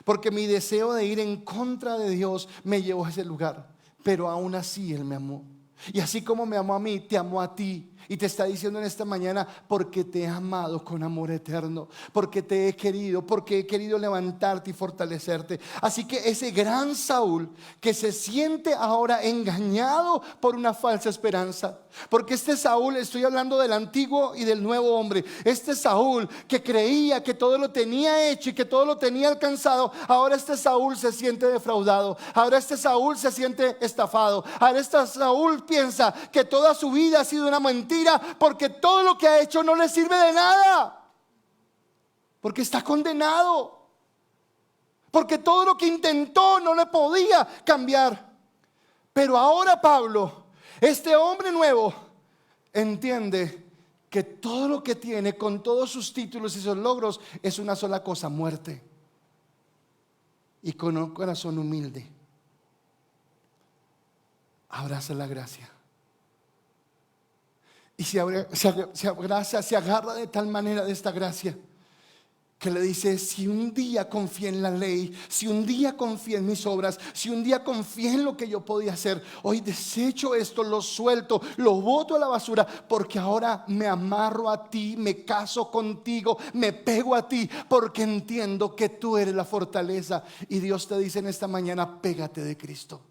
Porque mi deseo de ir en contra de Dios me llevó a ese lugar. Pero aún así Él me amó. Y así como me amó a mí, te amó a ti. Y te está diciendo en esta mañana: porque te he amado con amor eterno, porque te he querido, porque he querido levantarte y fortalecerte. Así que ese gran Saúl que se siente ahora engañado por una falsa esperanza, porque este Saúl, estoy hablando del antiguo y del nuevo hombre, este Saúl que creía que todo lo tenía hecho y que todo lo tenía alcanzado, ahora este Saúl se siente defraudado, ahora este Saúl se siente estafado, ahora este Saúl piensa que toda su vida ha sido una mentira, porque todo lo que ha hecho no le sirve de nada, porque está condenado, porque todo lo que intentó no le podía cambiar. Pero ahora Pablo, este hombre nuevo, entiende que todo lo que tiene, con todos sus títulos y sus logros, es una sola cosa: muerte. Y con un corazón humilde abraza la gracia. Y se abraza, se agarra de tal manera de esta gracia, que le dice: si un día confié en la ley, si un día confié en mis obras, si un día confié en lo que yo podía hacer, hoy desecho esto, lo suelto, lo boto a la basura, porque ahora me amarro a ti, me caso contigo, me pego a ti, porque entiendo que tú eres la fortaleza. Y Dios te dice en esta mañana: pégate de Cristo.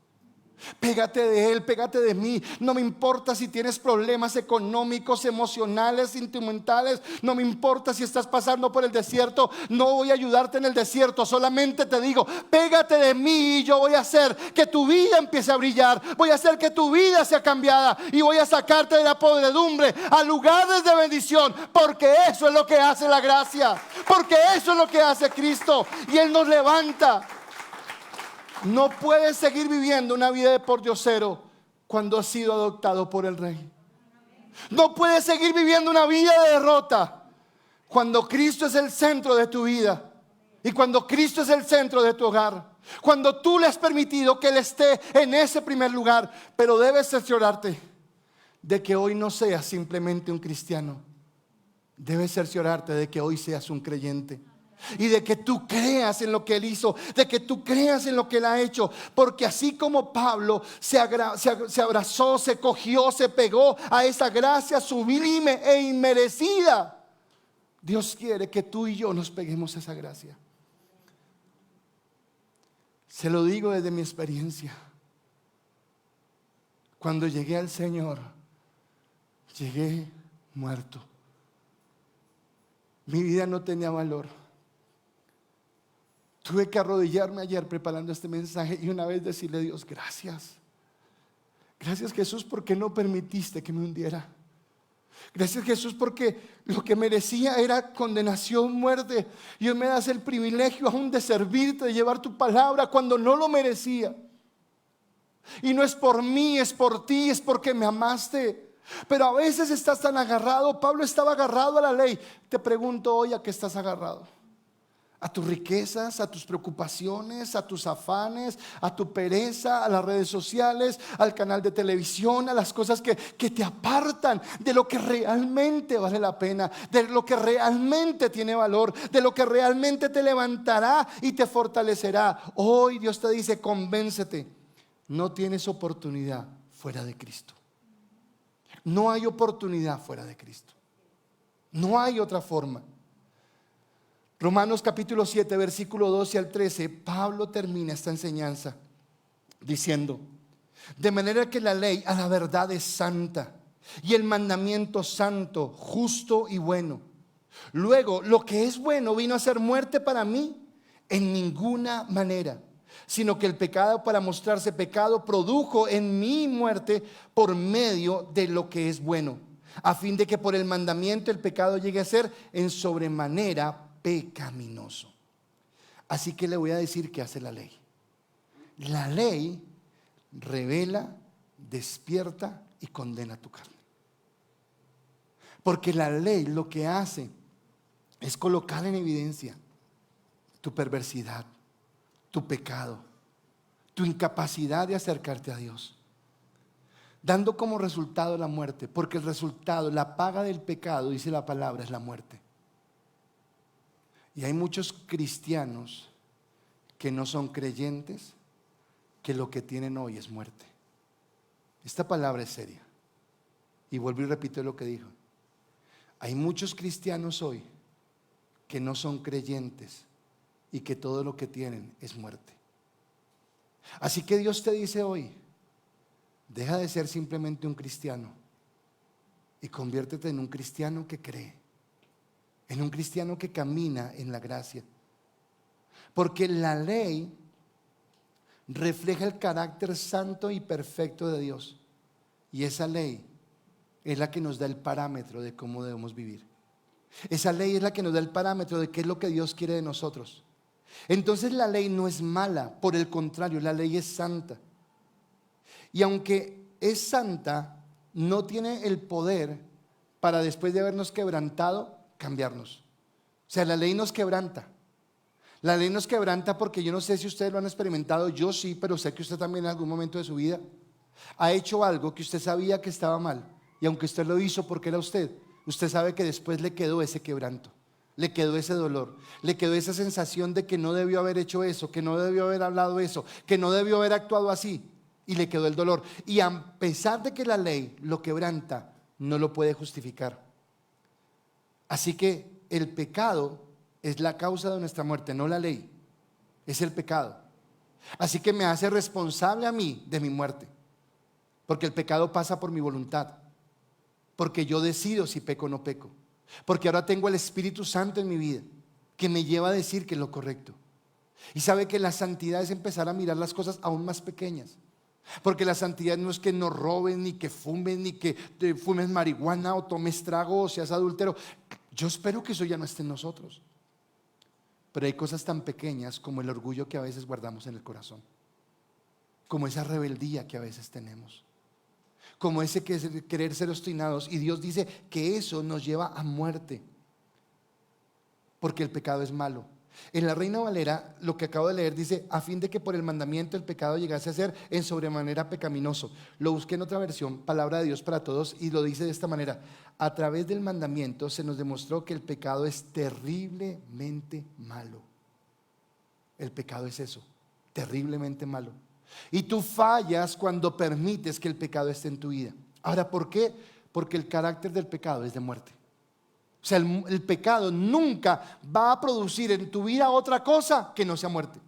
Pégate de Él, pégate de mí. No me importa si tienes problemas económicos, emocionales, sentimentales. No me importa si estás pasando por el desierto. No voy a ayudarte en el desierto. Solamente te digo: pégate de mí y yo voy a hacer que tu vida empiece a brillar. Voy a hacer que tu vida sea cambiada y voy a sacarte de la podredumbre a lugares de bendición, porque eso es lo que hace la gracia, porque eso es lo que hace Cristo. Y Él nos levanta. No puedes seguir viviendo una vida de pordiosero cuando has sido adoptado por el Rey. No puedes seguir viviendo una vida de derrota cuando Cristo es el centro de tu vida y cuando Cristo es el centro de tu hogar, cuando tú le has permitido que Él esté en ese primer lugar. Pero debes cerciorarte de que hoy no seas simplemente un cristiano. Debes cerciorarte de que hoy seas un creyente. Y de que tú creas en lo que Él hizo, de que tú creas en lo que Él ha hecho. Porque así como Pablo se abrazó, se cogió, se pegó a esa gracia sublime e inmerecida, Dios quiere que tú y yo nos peguemos a esa gracia. Se lo digo desde mi experiencia. Cuando llegué al Señor, llegué muerto. Mi vida no tenía valor. Tuve que arrodillarme ayer preparando este mensaje y una vez decirle a Dios: gracias. Gracias, Jesús, porque no permitiste que me hundiera. Gracias, Jesús, porque lo que merecía era condenación, muerte, y hoy me das el privilegio aún de servirte, de llevar tu palabra cuando no lo merecía. Y no es por mí, es por ti, es porque me amaste. Pero a veces estás tan agarrado. Pablo estaba agarrado a la ley. Te pregunto hoy: ¿a qué estás agarrado? ¿A tus riquezas, a tus preocupaciones, a tus afanes, a tu pereza, a las redes sociales, al canal de televisión, a las cosas que te apartan de lo que realmente vale la pena, de lo que realmente tiene valor, de lo que realmente te levantará y te fortalecerá? Hoy Dios te dice: convéncete, no tienes oportunidad fuera de Cristo. No hay oportunidad fuera de Cristo. No hay otra forma. Romanos capítulo 7, versículo 12 al 13, Pablo termina esta enseñanza diciendo: de manera que la ley a la verdad es santa, y el mandamiento santo, justo y bueno. Luego, lo que es bueno vino a ser muerte para mí en ninguna manera, sino que el pecado, para mostrarse pecado, produjo en mí muerte por medio de lo que es bueno, a fin de que por el mandamiento el pecado llegue a ser en sobremanera pecaminoso. Así que le voy a decir qué hace la ley. La ley revela, despierta y condena tu carne. Porque la ley lo que hace es colocar en evidencia tu perversidad, tu pecado, tu incapacidad de acercarte a Dios, dando como resultado la muerte. Porque el resultado, la paga del pecado, dice la palabra, es la muerte. Y hay muchos cristianos que no son creyentes, que lo que tienen hoy es muerte. Esta palabra es seria. Y vuelvo y repito lo que dijo. Hay muchos cristianos hoy que no son creyentes y que todo lo que tienen es muerte. Así que Dios te dice hoy, deja de ser simplemente un cristiano y conviértete en un cristiano que cree, en un cristiano que camina en la gracia. Porque la ley refleja el carácter santo y perfecto de Dios, y esa ley es la que nos da el parámetro de cómo debemos vivir. Esa ley es la que nos da el parámetro de qué es lo que Dios quiere de nosotros. Entonces la ley no es mala, por el contrario, la ley es santa. Y aunque es santa, no tiene el poder para, después de habernos quebrantado, cambiarnos. O sea, la ley nos quebranta. La ley nos quebranta porque yo no sé si ustedes lo han experimentado, yo sí, pero sé que usted también en algún momento de su vida ha hecho algo que usted sabía que estaba mal, y aunque usted lo hizo porque era usted sabe que después le quedó ese quebranto, le quedó ese dolor, le quedó esa sensación de que no debió haber hecho eso, que no debió haber hablado eso, que no debió haber actuado así, y le quedó el dolor. Y a pesar de que la ley lo quebranta, no lo puede justificar. Así que el pecado es la causa de nuestra muerte, no la ley, es el pecado. Así que me hace responsable a mí de mi muerte, porque el pecado pasa por mi voluntad, porque yo decido si peco o no peco, porque ahora tengo el Espíritu Santo en mi vida que me lleva a decir que es lo correcto. Y sabe que la santidad es empezar a mirar las cosas aún más pequeñas, porque la santidad no es que no robes, ni que fumes, ni que te fumes marihuana o tomes trago o seas adúltero. Yo espero que eso ya no esté en nosotros. Pero hay cosas tan pequeñas como el orgullo que a veces guardamos en el corazón, como esa rebeldía que a veces tenemos, como ese querer ser obstinados. Y Dios dice que eso nos lleva a muerte, porque el pecado es malo. En la Reina Valera, lo que acabo de leer dice: a fin de que por el mandamiento el pecado llegase a ser en sobremanera pecaminoso. Lo busqué en otra versión, Palabra de Dios para Todos, y lo dice de esta manera: a través del mandamiento se nos demostró que el pecado es terriblemente malo. El pecado es eso, terriblemente malo. Y tú fallas cuando permites que el pecado esté en tu vida. Ahora, ¿por qué? Porque el carácter del pecado es de muerte. O sea, el pecado nunca va a producir en tu vida otra cosa que no sea muerte.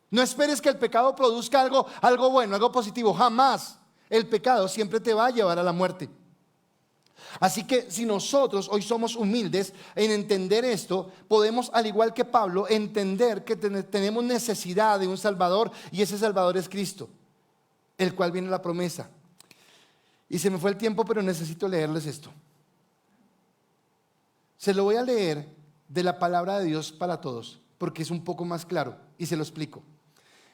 No esperes que el pecado produzca algo bueno, algo positivo. Jamás. El pecado siempre te va a llevar a la muerte. Así que si nosotros hoy somos humildes en entender esto, podemos, al igual que Pablo, entender que tenemos necesidad de un Salvador, y ese Salvador es Cristo, el cual viene la promesa. Y se me fue el tiempo, pero necesito leerles esto. Se lo voy a leer de la Palabra de Dios para Todos, porque es un poco más claro, y se lo explico.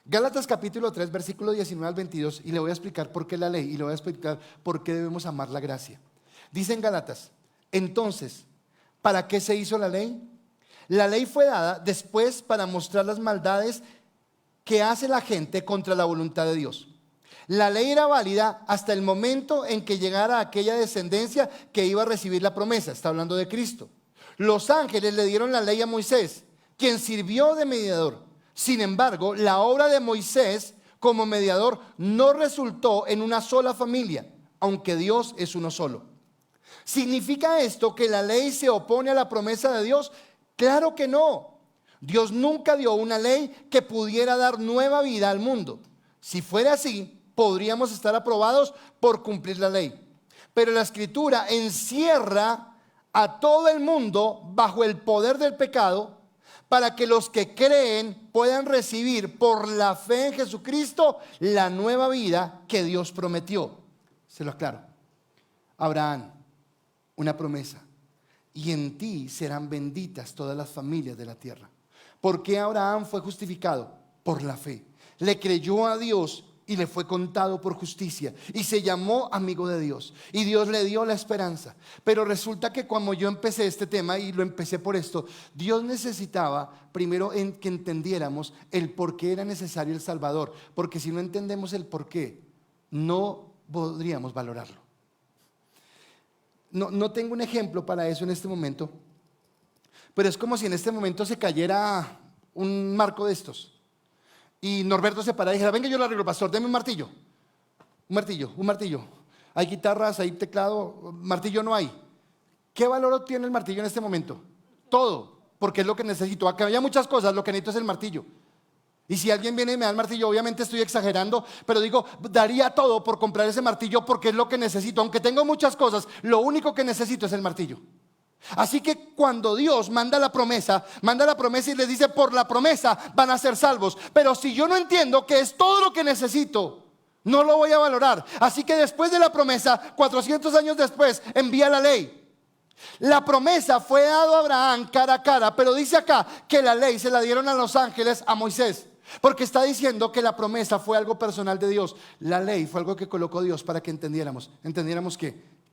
Gálatas capítulo 3, versículo 19 al 22, y le voy a explicar por qué la ley, y le voy a explicar por qué debemos amar la gracia. Dice en Gálatas: entonces, ¿para qué se hizo la ley? La ley fue dada después para mostrar las maldades que hace la gente contra la voluntad de Dios. La ley era válida hasta el momento en que llegara aquella descendencia que iba a recibir la promesa. Está hablando de Cristo. Los ángeles le dieron la ley a Moisés, quien sirvió de mediador. Sin embargo, la obra de Moisés como mediador no resultó en una sola familia, aunque Dios es uno solo. ¿Significa esto que la ley se opone a la promesa de Dios? Claro que no. Dios nunca dio una ley que pudiera dar nueva vida al mundo. Si fuera así, podríamos estar aprobados por cumplir la ley. Pero la Escritura encierra a todo el mundo bajo el poder del pecado, para que los que creen puedan recibir por la fe en Jesucristo la nueva vida que Dios prometió. Se lo aclaro. Abraham, una promesa: y en ti serán benditas todas las familias de la tierra. ¿Por qué Abraham fue justificado? Por la fe. Le creyó a Dios y le fue contado por justicia, y se llamó amigo de Dios, y Dios le dio la esperanza. Pero resulta que cuando yo empecé este tema, y lo empecé por esto, Dios necesitaba primero que entendiéramos el por qué era necesario el Salvador, porque si no entendemos el por qué, no podríamos valorarlo. No tengo un ejemplo para eso en este momento, pero es como si en este momento se cayera un marco de estos y Norberto se parara y dijera: venga, yo lo arreglo, pastor, deme un martillo. Hay guitarras, hay teclado, martillo no hay. ¿Qué valor tiene el martillo en este momento? Todo, porque es lo que necesito. Acá había muchas cosas, lo que necesito es el martillo. Y si alguien viene y me da el martillo, obviamente estoy exagerando, pero digo, daría todo por comprar ese martillo porque es lo que necesito. Aunque tengo muchas cosas, lo único que necesito es el martillo. Así que cuando Dios manda la promesa y les dice, por la promesa van a ser salvos. Pero si yo no entiendo que es todo lo que necesito, no lo voy a valorar. Así que después de la promesa, 400 años después, envía la ley. La promesa fue dada a Abraham cara a cara, pero dice acá que la ley se la dieron a los ángeles a Moisés, porque está diciendo que la promesa fue algo personal de Dios. La ley fue algo que colocó Dios para que entendiéramos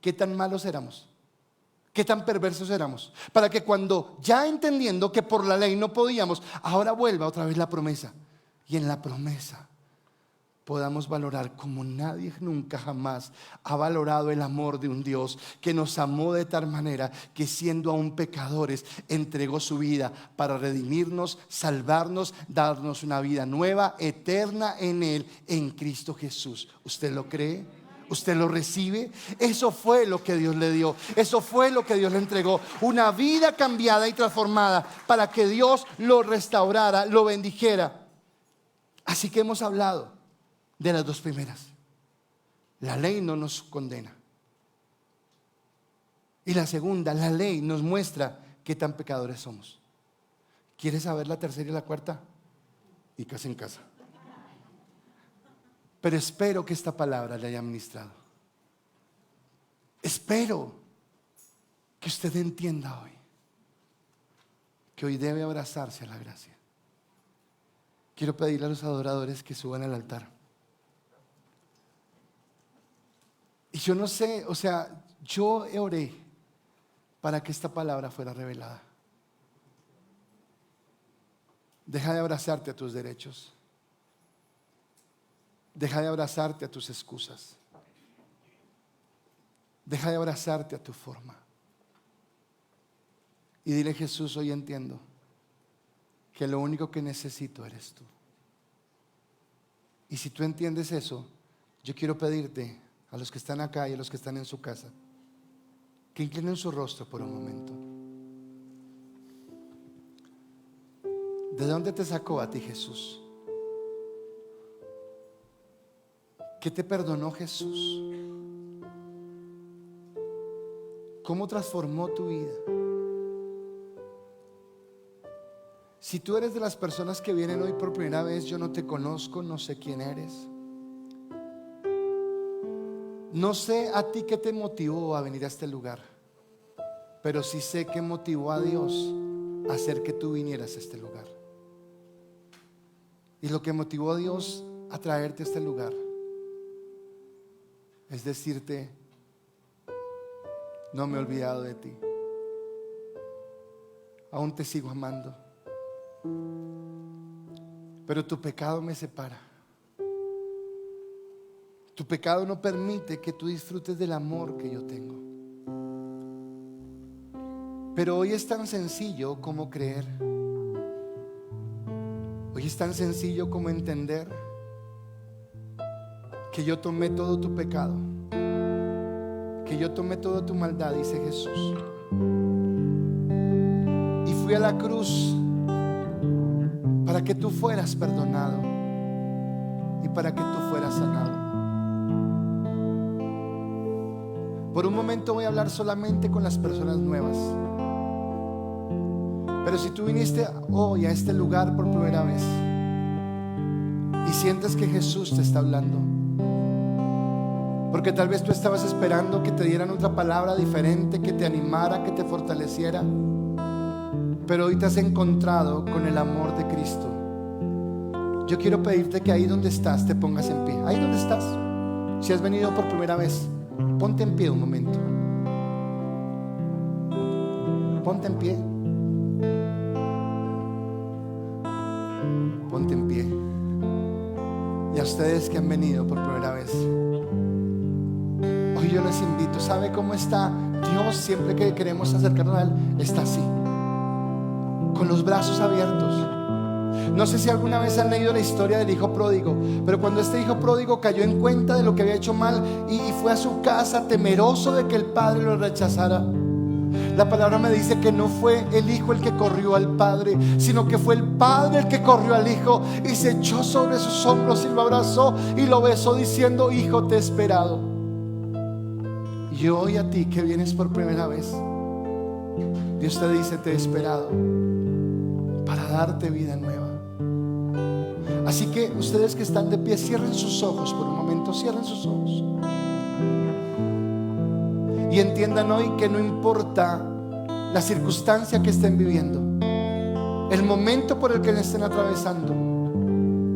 qué tan malos éramos, qué tan perversos éramos, para que cuando ya entendiendo que por la ley no podíamos, ahora vuelva otra vez la promesa, y en la promesa podamos valorar como nadie nunca jamás ha valorado el amor de un Dios que nos amó de tal manera que siendo aún pecadores entregó su vida para redimirnos, salvarnos, darnos una vida nueva, eterna en Él, en Cristo Jesús. ¿Usted lo cree? ¿Usted lo recibe? Eso fue lo que Dios le dio. Eso fue lo que Dios le entregó. Una vida cambiada y transformada para que Dios lo restaurara, lo bendijera. Así que hemos hablado de las dos primeras. La ley no nos condena. Y la segunda, la ley nos muestra qué tan pecadores somos. ¿Quieres saber la tercera y la cuarta? Y casa en casa. Pero espero que esta palabra le haya ministrado. Espero que usted entienda hoy que hoy debe abrazarse a la gracia. Quiero pedirle a los adoradores que suban al altar. Y yo no sé, yo oré para que esta palabra fuera revelada. Deja de abrazarte a tus derechos. Deja de abrazarte a tus excusas. Deja de abrazarte a tu forma. Y dile: Jesús, hoy entiendo que lo único que necesito eres tú. Y si tú entiendes eso, yo quiero pedirte a los que están acá y a los que están en su casa que inclinen su rostro por un momento. ¿De dónde te sacó a ti Jesús? ¿Qué te perdonó Jesús? ¿Cómo transformó tu vida? Si tú eres de las personas que vienen hoy por primera vez, yo no te conozco, no sé quién eres. No sé a ti qué te motivó a venir a este lugar, pero sí sé qué motivó a Dios a hacer que tú vinieras a este lugar. Y lo que motivó a Dios a traerte a este lugar es decirte: no me he olvidado de ti, aún te sigo amando, pero tu pecado me separa. Tu pecado no permite que tú disfrutes del amor que yo tengo. Pero hoy es tan sencillo como creer. Hoy es tan sencillo como entender que yo tomé todo tu pecado, que yo tomé toda tu maldad, dice Jesús, y fui a la cruz para que tú fueras perdonado y para que tú fueras sanado. Por un momento voy a hablar solamente con las personas nuevas. Pero si tú viniste hoy a este lugar por primera vez y sientes que Jesús te está hablando, porque tal vez tú estabas esperando que te dieran otra palabra diferente, que te animara, que te fortaleciera, pero hoy te has encontrado con el amor de Cristo, yo quiero pedirte que ahí donde estás te pongas en pie. Ahí donde estás, si has venido por primera vez, ponte en pie un momento. Ponte en pie. Ponte en pie. Y a ustedes que han venido por primera vez, hoy yo les invito. ¿Sabe cómo está Dios? Siempre que queremos acercarnos a Él, está así, con los brazos abiertos. No sé si alguna vez han leído la historia del hijo pródigo, pero cuando este hijo pródigo cayó en cuenta de lo que había hecho mal y fue a su casa temeroso de que el padre lo rechazara, la palabra me dice que no fue el hijo el que corrió al padre, sino que fue el padre el que corrió al hijo y se echó sobre sus hombros y lo abrazó y lo besó diciendo: hijo, te he esperado. Y hoy a ti que vienes por primera vez, Dios te dice: te he esperado para darte vida nueva. Así que ustedes que están de pie, cierren sus ojos por un momento, cierren sus ojos. Y entiendan hoy que no importa la circunstancia que estén viviendo, el momento por el que estén atravesando,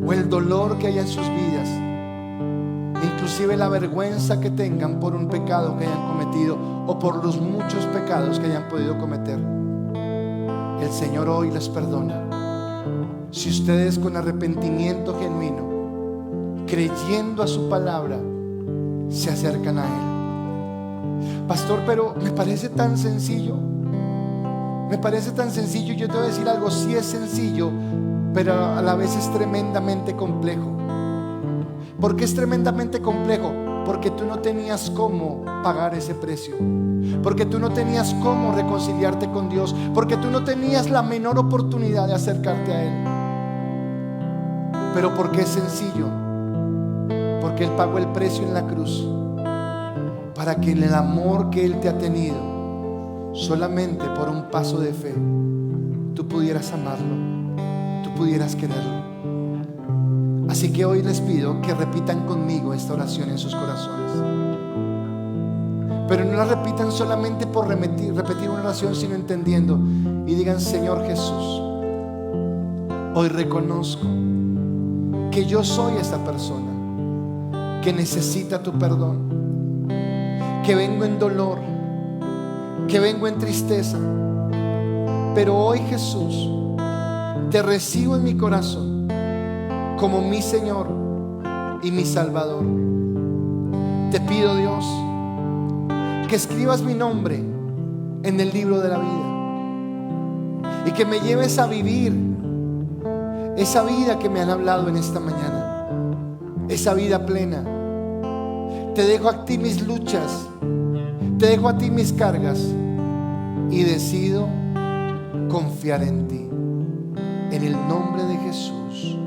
o el dolor que haya en sus vidas, inclusive la vergüenza que tengan por un pecado que hayan cometido o por los muchos pecados que hayan podido cometer, el Señor hoy les perdona. Si ustedes con arrepentimiento genuino, creyendo a su palabra, se acercan a Él. Pastor, pero me parece tan sencillo. Me parece tan sencillo. Yo te voy a decir algo: sí es sencillo, pero a la vez es tremendamente complejo. ¿Por qué es tremendamente complejo? Porque tú no tenías cómo pagar ese precio, porque tú no tenías cómo reconciliarte con Dios, porque tú no tenías la menor oportunidad de acercarte a Él. Pero ¿por qué es sencillo? Porque Él pagó el precio en la cruz, para que en el amor que Él te ha tenido, solamente por un paso de fe, tú pudieras amarlo, tú pudieras quererlo. Así que hoy les pido que repitan conmigo esta oración en sus corazones. Pero no la repitan solamente por repetir una oración, sino entendiendo, y digan: Señor Jesús, hoy reconozco que yo soy esta persona que necesita tu perdón, que vengo en dolor, que vengo en tristeza, pero hoy, Jesús, te recibo en mi corazón como mi Señor y mi Salvador. Te pido, Dios, que escribas mi nombre en el libro de la vida y que me lleves a vivir esa vida que me han hablado en esta mañana, esa vida plena. Te dejo a ti mis luchas, te dejo a ti mis cargas y decido confiar en ti. En el nombre de Jesús.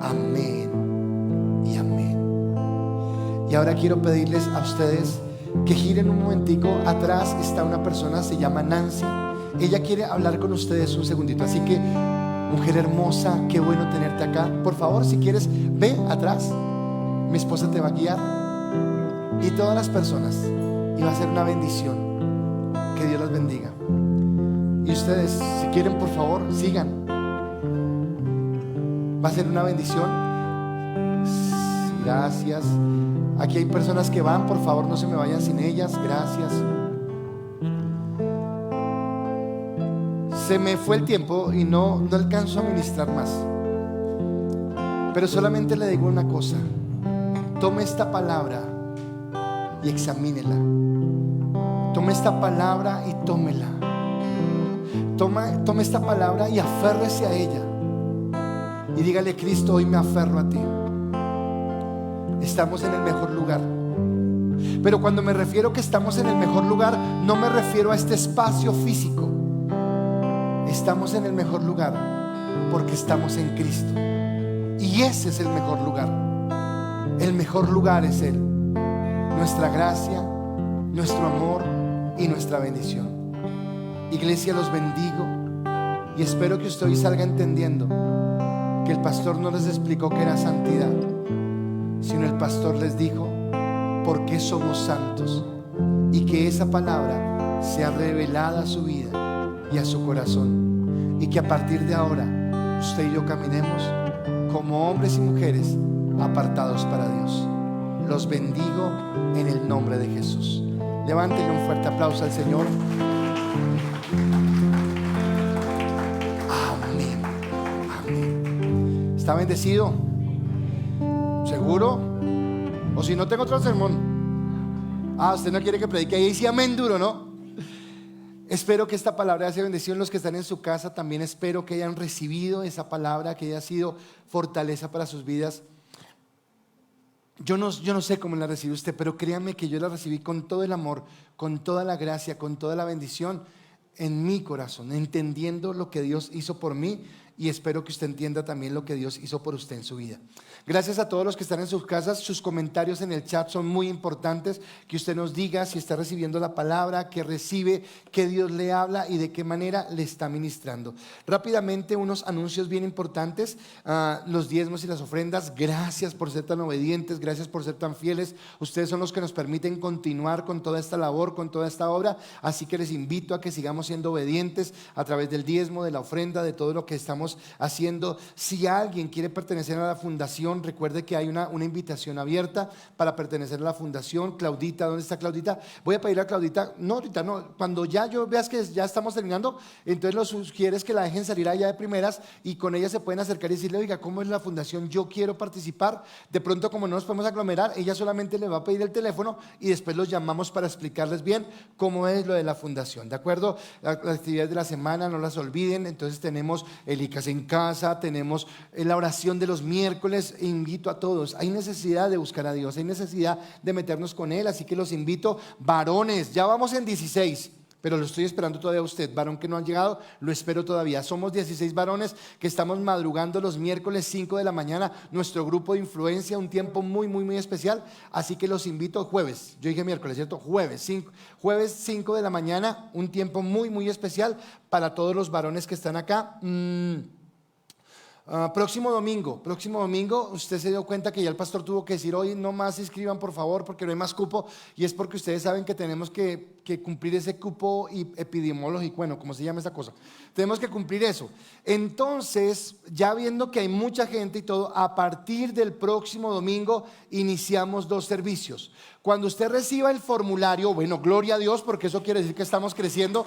Amén y amén. Y ahora quiero pedirles a ustedes que giren un momentico. Atrás está una persona, se llama Nancy. Ella quiere hablar con ustedes un segundito. Así que, mujer hermosa, qué bueno tenerte acá. Por favor, si quieres, ve atrás. Mi esposa te va a guiar. Y todas las personas. Y va a ser una bendición. Que Dios las bendiga. Y ustedes, si quieren, por favor, sigan. Va a ser una bendición. Gracias. Aquí hay personas que van, por favor no se me vayan sin ellas. Gracias. Se me fue el tiempo y no alcanzo a ministrar más. Pero solamente le digo una cosa: tome esta palabra y examínela. Tome esta palabra y tómela. Tome esta palabra y aférrese a ella. Y dígale: Cristo, hoy me aferro a ti. Estamos en el mejor lugar. Pero cuando me refiero que estamos en el mejor lugar, no me refiero a este espacio físico. Estamos en el mejor lugar porque estamos en Cristo. Y ese es el mejor lugar. El mejor lugar es Él. Nuestra gracia, nuestro amor y nuestra bendición. Iglesia, los bendigo. Y espero que usted hoy salga entendiendo que el pastor no les explicó que era santidad, sino el pastor les dijo por qué somos santos, y que esa palabra sea revelada a su vida y a su corazón, y que a partir de ahora usted y yo caminemos como hombres y mujeres apartados para Dios. Los bendigo en el nombre de Jesús. Levántenle un fuerte aplauso al Señor. ¿Está bendecido? ¿Seguro? O si no, tengo otro sermón. Usted no quiere que predique. Ahí sí, amén duro, ¿no? Espero que esta palabra haya bendición. Los que están en su casa también espero que hayan recibido esa palabra, que haya sido fortaleza para sus vidas. Yo no sé cómo la recibió usted, pero créanme que yo la recibí con todo el amor, con toda la gracia, con toda la bendición en mi corazón, entendiendo lo que Dios hizo por mí, y espero que usted entienda también lo que Dios hizo por usted en su vida. Gracias a todos los que están en sus casas. Sus comentarios en el chat son muy importantes. Que usted nos diga si está recibiendo la palabra, que recibe, que Dios le habla y de qué manera le está ministrando. Rápidamente, unos anuncios bien importantes. Los diezmos y las ofrendas. Gracias por ser tan obedientes, gracias por ser tan fieles. Ustedes son los que nos permiten continuar con toda esta labor, con toda esta obra. Así que les invito a que sigamos siendo obedientes a través del diezmo, de la ofrenda, de todo lo que estamos haciendo. Si alguien quiere pertenecer a la fundación, recuerde que hay una invitación abierta para pertenecer a la fundación. Claudita, ¿dónde está Claudita? Voy a pedir a Claudita, no ahorita, no, cuando ya yo veas que ya estamos terminando, entonces lo sugieres que la dejen salir allá de primeras y con ella se pueden acercar y decirle: oiga, ¿cómo es la fundación? Yo quiero participar. De pronto, como no nos podemos aglomerar, ella solamente le va a pedir el teléfono y después los llamamos para explicarles bien cómo es lo de la fundación, ¿de acuerdo? Las actividades de la semana no las olviden. Entonces tenemos el ICAS en casa, tenemos la oración de los miércoles. Invito a todos, hay necesidad de buscar a Dios, hay necesidad de meternos con Él, así que los invito. Varones, ya vamos en 16, pero lo estoy esperando todavía a usted. Varón que no han llegado, lo espero todavía. Somos 16 varones que estamos madrugando los miércoles 5 de la mañana, nuestro grupo de influencia, un tiempo muy especial. Así que los invito jueves, yo dije miércoles, ¿cierto? Jueves 5 de la mañana, un tiempo muy especial para todos los varones que están acá. Próximo domingo, usted se dio cuenta que ya el pastor tuvo que decir: hoy no más se inscriban, por favor, porque no hay más cupo. Y es porque ustedes saben que tenemos que cumplir ese cupo epidemiológico, bueno, ¿cómo se llama esa cosa? Tenemos que cumplir eso. Entonces, ya viendo que hay mucha gente y todo, a partir del próximo domingo iniciamos 2 servicios. Cuando usted reciba el formulario, bueno, gloria a Dios, porque eso quiere decir que estamos creciendo.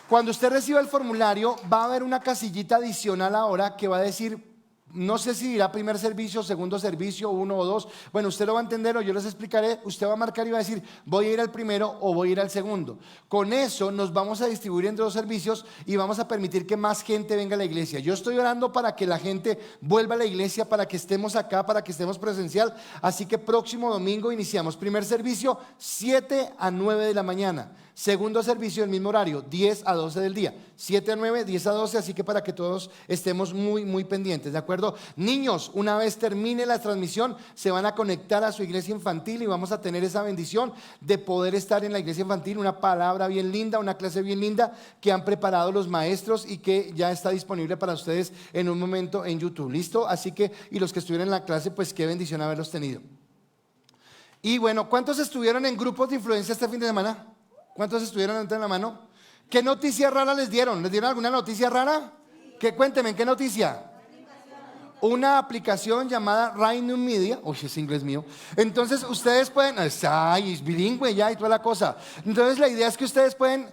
Cuando usted reciba el formulario, va a haber una casillita adicional ahora que va a decir, no sé si dirá primer servicio, segundo servicio, 1 o 2. Bueno, usted lo va a entender o yo les explicaré. Usted va a marcar y va a decir: voy a ir al primero o voy a ir al segundo. Con eso nos vamos a distribuir entre 2 servicios y vamos a permitir que más gente venga a la iglesia. Yo estoy orando para que la gente vuelva a la iglesia, para que estemos acá, para que estemos presencial. Así que próximo domingo iniciamos. Primer servicio, 7 a 9 de la mañana. Segundo servicio, el mismo horario, 10 a 12 del día, 7 a 9, 10 a 12, así que para que todos estemos muy pendientes, ¿de acuerdo? Niños, una vez termine la transmisión, se van a conectar a su iglesia infantil y vamos a tener esa bendición de poder estar en la iglesia infantil. Una palabra bien linda, una clase bien linda que han preparado los maestros y que ya está disponible para ustedes en un momento en YouTube, ¿listo? Así que, y los que estuvieron en la clase, pues qué bendición haberlos tenido. Y bueno, ¿cuántos estuvieron en grupos de influencia este fin de semana? ¿Cuántos estuvieron en la mano? ¿Qué noticia rara les dieron? ¿Les dieron alguna noticia rara? Que cuéntenme, ¿qué noticia? Una aplicación llamada Rainum Media. Uy, es inglés mío. Entonces ustedes pueden, ay, es bilingüe ya y toda la cosa. Entonces la idea es que ustedes pueden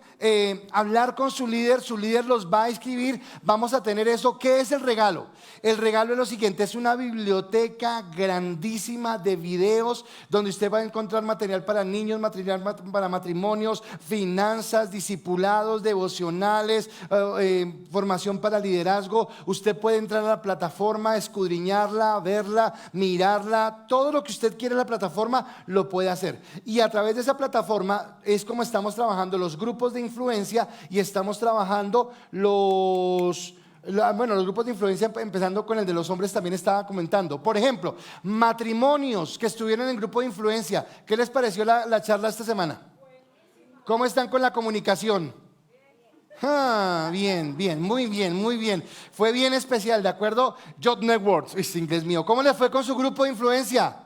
hablar con su líder los va a escribir. Vamos a tener eso. ¿Qué es el regalo? El regalo es lo siguiente: es una biblioteca grandísima de videos donde usted va a encontrar material para niños, material para matrimonios, finanzas, discipulados, devocionales, formación para liderazgo. Usted puede entrar a la plataforma, escudriñarla, verla, mirarla, todo lo que usted quiere en la plataforma lo puede hacer. Y a través de esa plataforma es como estamos trabajando los grupos de influencia y estamos trabajando los grupos de influencia, empezando con el de los hombres. También estaba comentando, por ejemplo, matrimonios que estuvieron en el grupo de influencia. ¿Qué les pareció la charla esta semana? ¿Cómo están con la comunicación? Bien, muy bien. Fue bien especial, ¿de acuerdo? Jot Networks, es inglés mío. ¿Cómo les fue con su grupo de influencia?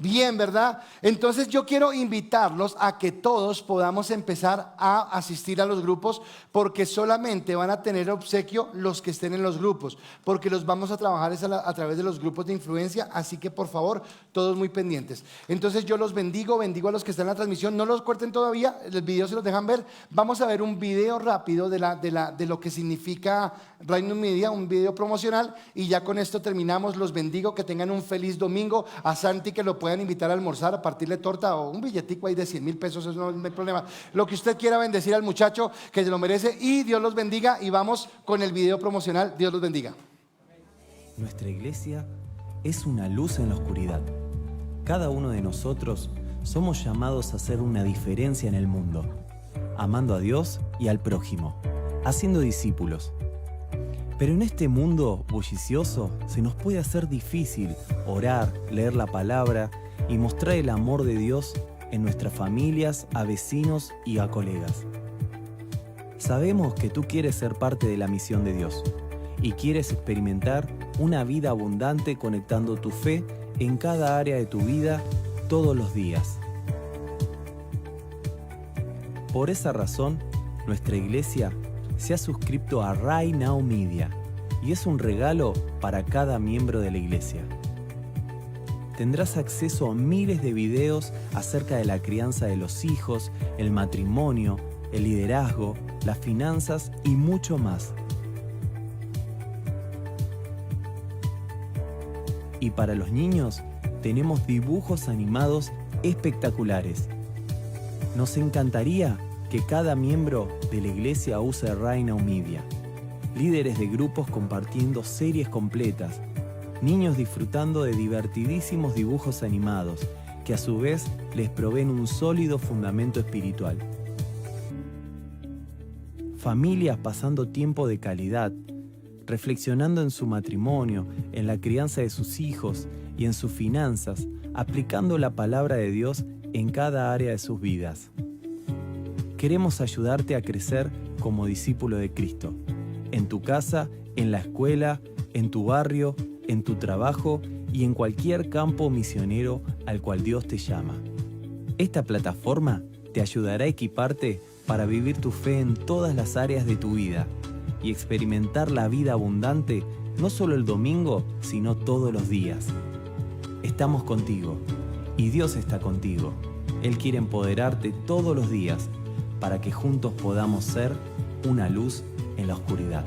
Bien, ¿verdad? Entonces yo quiero invitarlos a que todos podamos empezar a asistir a los grupos, porque solamente van a tener obsequio los que estén en los grupos, porque los vamos a trabajar a través de los grupos de influencia. Así que por favor, todos muy pendientes. Entonces yo los bendigo a los que están en la transmisión. No los corten todavía, el video se los dejan ver. Vamos a ver un video rápido de lo que significa Rainum Media, un video promocional, y ya con esto terminamos. Los bendigo, que tengan un feliz domingo. A Santi, que lo pueden puedan invitar a almorzar, a partirle torta o un billetico ahí de 100,000 pesos, eso no hay problema. Lo que usted quiera, bendecir al muchacho que se lo merece, y Dios los bendiga. Y vamos con el video promocional. Dios los bendiga. Nuestra iglesia es una luz en la oscuridad. Cada uno de nosotros somos llamados a hacer una diferencia en el mundo, amando a Dios y al prójimo, haciendo discípulos. Pero en este mundo bullicioso se nos puede hacer difícil orar, leer la palabra y mostrar el amor de Dios en nuestras familias, a vecinos y a colegas. Sabemos que tú quieres ser parte de la misión de Dios y quieres experimentar una vida abundante conectando tu fe en cada área de tu vida todos los días. Por esa razón, nuestra iglesia se ha suscrito a Right Now Media y es un regalo para cada miembro de la iglesia. Tendrás acceso a miles de videos acerca de la crianza de los hijos, el matrimonio, el liderazgo, las finanzas y mucho más. Y para los niños, tenemos dibujos animados espectaculares. Nos encantaría que cada miembro de la iglesia use Right Now Media. Líderes de grupos compartiendo series completas, niños disfrutando de divertidísimos dibujos animados que a su vez les proveen un sólido fundamento espiritual. Familias pasando tiempo de calidad, reflexionando en su matrimonio, en la crianza de sus hijos y en sus finanzas, aplicando la palabra de Dios en cada área de sus vidas. Queremos ayudarte a crecer como discípulo de Cristo, en tu casa, en la escuela, en tu barrio, en tu trabajo y en cualquier campo misionero al cual Dios te llama. Esta plataforma te ayudará a equiparte para vivir tu fe en todas las áreas de tu vida y experimentar la vida abundante no solo el domingo, sino todos los días. Estamos contigo y Dios está contigo. Él quiere empoderarte todos los días para que juntos podamos ser una luz en la oscuridad.